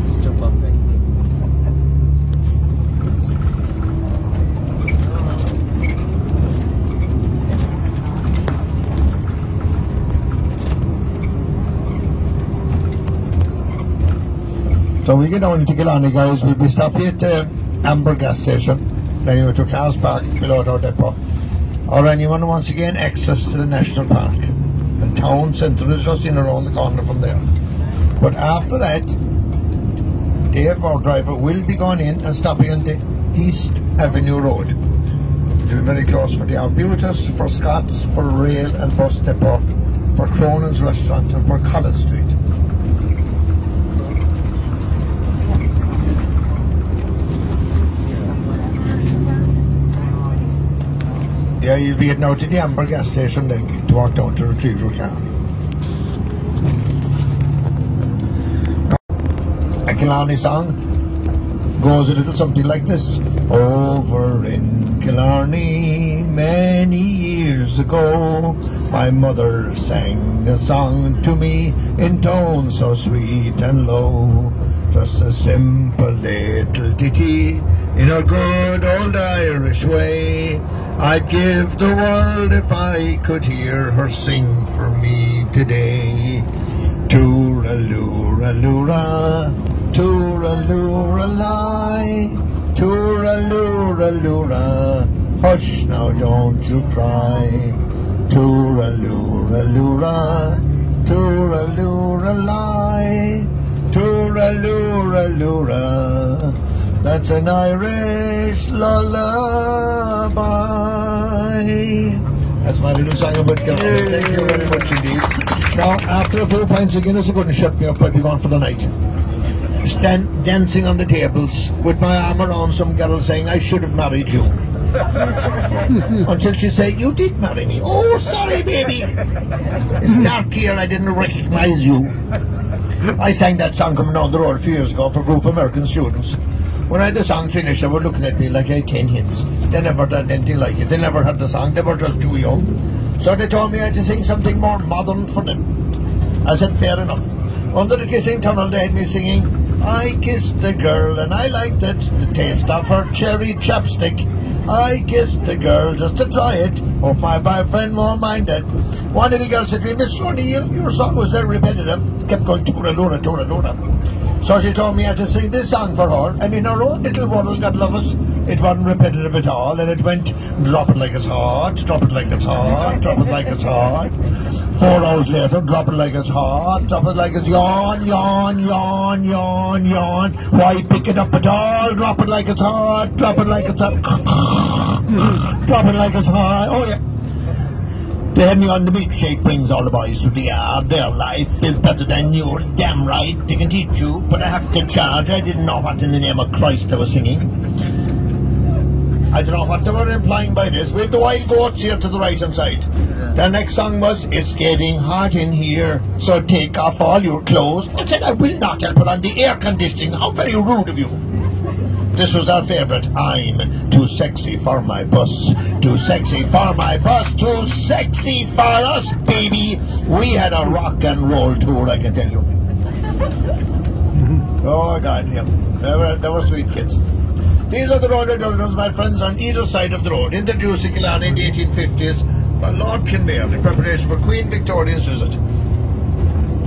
Just jump up there. So we get down to Killarney, guys. We'll be stopping at the Amber gas station. Then we took cars parked below our depot. Or anyone who wants to gain access to the national park. The town centre is just in around the corner from there. But after that, Dave, our driver, will be going in and stopping on the East Avenue Road. It will be very close for the Arbutus, for Scott's, for rail and bus depot, for Cronin's restaurant and for College Street. Yeah, you'll be getting out to the Amber gas station then to walk down to retrieve your car. A Killarney song goes a little something like this. Over in Killarney many years ago, my mother sang a song to me in tones so sweet and low. Just a simple little ditty in a good old Irish way. I'd give the world if I could hear her sing for me today. Toora-loora-loora, toora-loora-lie, toora-loora-loora, hush now don't you cry. Toora-loora-loora, toora-loora-lie, toora-loora-loora, that's an Irish lullaby. That's my little song about Killarney. Thank you very much indeed. Now, after a few pints of Guinness, it couldn't shut me up. I'd be gone for the night. Dancing on the tables with my arm around some girl saying, I should have married you. Until she said, you did marry me. Oh, sorry, baby. It's dark here. I didn't recognize you. I sang that song coming down the road a few years ago for a group of American students. When I had the song finished, they were looking at me like I had 10 hits. They never did anything like it. They never heard the song. They were just too young. So they told me I had to sing something more modern for them. I said, fair enough. Under the kissing tunnel, they had me singing, I kissed a girl and I liked it, the taste of her cherry chapstick. I kissed the girl just to try it. Hope my boyfriend won't mind it. One little girl said to me, Mr. O'Neill, your song was very repetitive. Kept going toora-loora, toora-loora. So she told me I had to sing this song for her, and in her own little world, God love us, it wasn't repetitive at all, and it went, drop it like it's hot, drop it like it's hot, drop it like it's hot. 4 hours later, drop it like it's hot, drop it like it's yawn, yawn, yawn, yawn, yawn. Why pick it up at all? Drop it like it's hot, drop it like it's hot, drop it like it's hot. Oh yeah. They had me on the milkshake, brings all the boys to the yard. Their life is better than yours, damn right. They can teach you, but I have to charge. I didn't know what in the name of Christ they were singing. I don't know what they were implying by this. We have the wild goats here to the right hand side. The next song was, it's getting hot in here, so take off all your clothes. I said, I will not. I'll put on the air conditioning. How very rude of you. This was our favourite. I'm too sexy for my bus. Too sexy for my bus. Too sexy for us, baby. We had a rock and roll tour, I can tell you. Oh God, yeah. They were sweet kids. These are the rhododendrons, my friends, on either side of the road, introduced in Killarney in the 1850s by Lord Kinnaird in preparation for Queen Victoria's visit.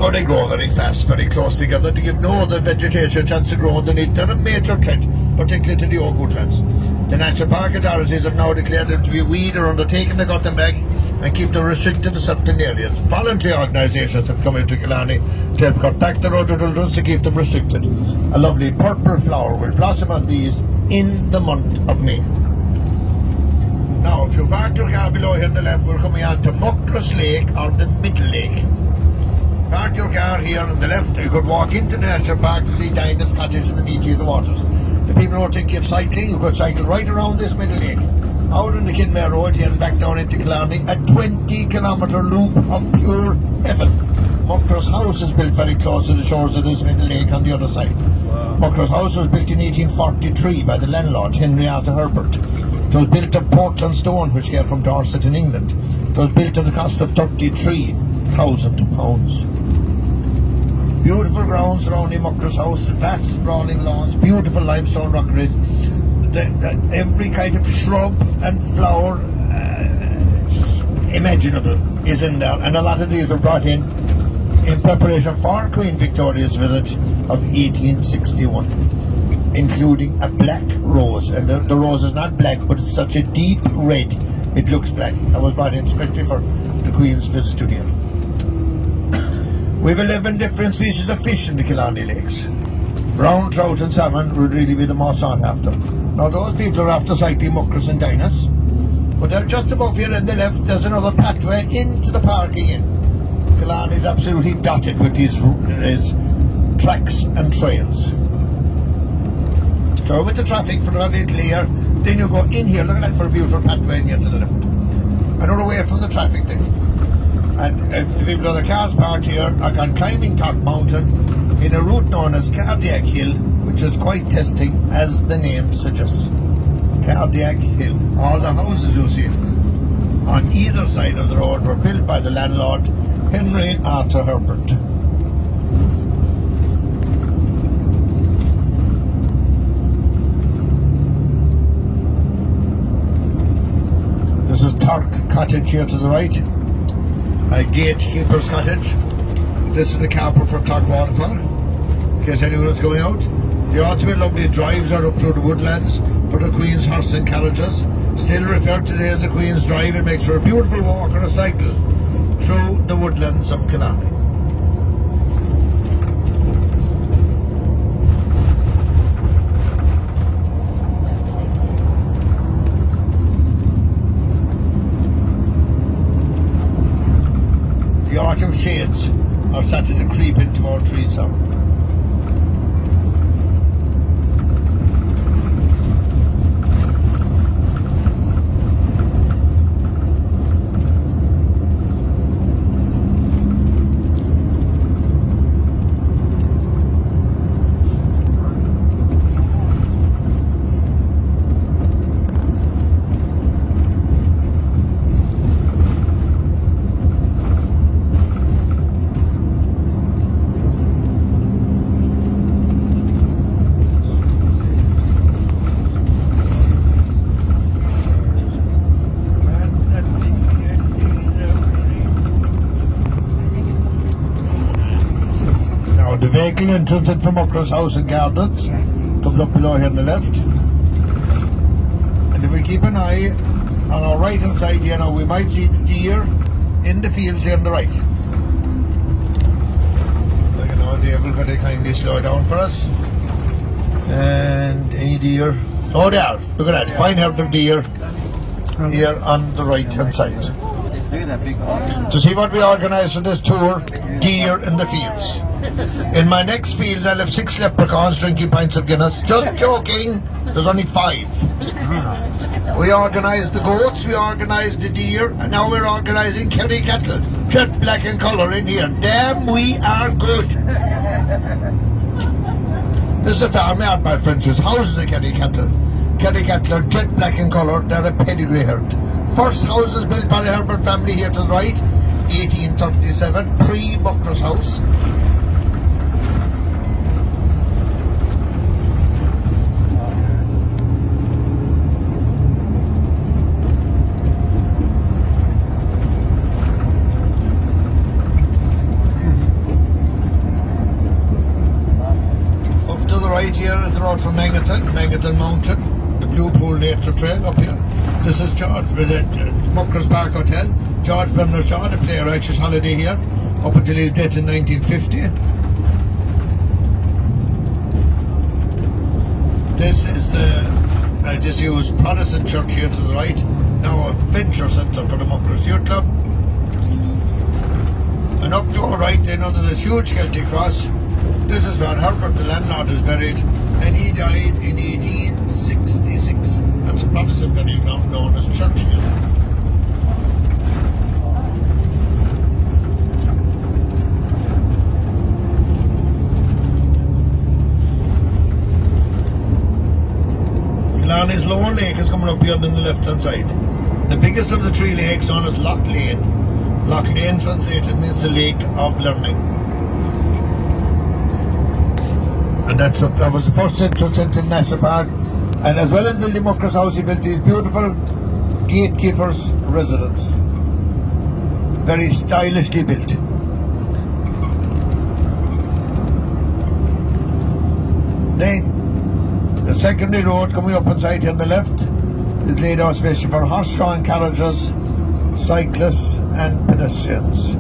Oh, they grow very fast, very close together to give no other vegetation a chance to grow underneath. They're a major threat, particularly to the oak woodlands. The National Park authorities have now declared them to be a weed or undertaken to cut them back and keep them restricted to certain areas. Voluntary organisations have come into Killarney to help cut back the rhododendrons to keep them restricted. A lovely purple flower will blossom on these in the month of May. Now, if you park your car below here on the left, we're coming on to Muckross Lake or the Middle Lake. Park your car here on the left. You could walk into the National Park to see Dinah's cottage and meet you in the waters. The people who are thinking of cycling, you could cycle right around this Middle Lake, out on the Kinnaird Road here and back down into Killarney, a 20-kilometre loop of pure heaven. Muckross House is built very close to the shores of this Middle Lake on the other side. Wow. Muckross House was built in 1843 by the landlord, Henry Arthur Herbert. It was built of Portland stone, which came from Dorset in England. It was built at the cost of £33,000. Beautiful grounds surrounding Muckross House, vast sprawling lawns, beautiful limestone rockeries, every kind of shrub and flower imaginable is in there, and a lot of these were brought in preparation for Queen Victoria's visit of 1861, including a black rose, and the rose is not black, but it's such a deep red it looks black. That was brought in especially for the Queen's visit to here. We have 11 different species of fish in the Killarney lakes. Brown trout and salmon would really be the most sought after. Now those people are after cycling Muckross and Dinah's, but they're just above here on the left. There's another pathway into the park again. Killarney is absolutely dotted with these tracks and trails. So with the traffic for a little here, then you go in here, look at that, for a beautiful pathway in here to the left. And all away from the traffic then. And the people on the cars parked here are gone climbing Top Mountain in a route known as Cardiac Hill, which is quite testing, as the name suggests. Cardiac Hill. All the houses you see on either side of the road were built by the landlord, Henry Arthur Herbert. This is Turk Cottage here to the right. A gatekeeper's cottage. This is the carpet for Turk Waterfall, in case anyone is going out. The ultimate lovely drives are up through the woodlands for the Queen's horse and carriages. Still referred today as the Queen's Drive, it makes for a beautiful walk or a cycle through the woodlands of Killarney. The autumn shades are starting to creep into our trees now. The vehicle entrance in from Muckross House and Gardens comes up below here on the left. And if we keep an eye on our right hand side here now, we might see the deer in the fields here on the right. So you know, they will very kindly slow down for us. And any deer? Oh, they are. Look at that. Fine herd of deer here on the right hand side. To see what we organised for this tour, deer in the fields. In my next field I'll have 6 leprechauns drinking pints of Guinness. Just joking, there's only 5. We organised the goats, we organised the deer, and now we're organising Kerry cattle. Jet black in colour in here. Damn, we are good. This is a farmyard, my friends, whose houses are Kerry cattle. Kerry cattle are jet black in colour, they're a pedigree herd. First houses built by the Herbert family here to the right, 1837, pre-Muckross House. right here is the road from Mangaton Mountain, the Blue Pool Nature Trail up here. This is George Muckers Park Hotel. George Bernard Shaw, the playwright, his holiday here up until his death in 1950. This is the disused Protestant church here to the right, now a venture centre for the Muckers Youth Club. And up to our right then under this huge Celtic cross, this is where Herbert the landlord is buried, and he died in 1866. That's a Protestant burial ground known as Churchill. Killarney's lower lake is coming up here on the left hand side. The biggest of the three lakes, known as Loch Lane. Loch Lane translated means the lake of learning. And that was the first entrance into the National Park. And as well as building Muckers House, he built these beautiful gatekeepers' residence. Very stylishly built. Then the secondary road coming up inside here on the left is laid out especially for horse-drawn carriages, cyclists and pedestrians.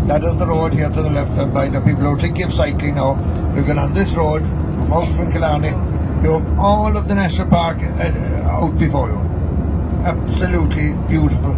That is the road here to the left, and by the people who are thinking of cycling now, you can on this road from out from Killarney, you have all of the National Park out before you. Absolutely beautiful.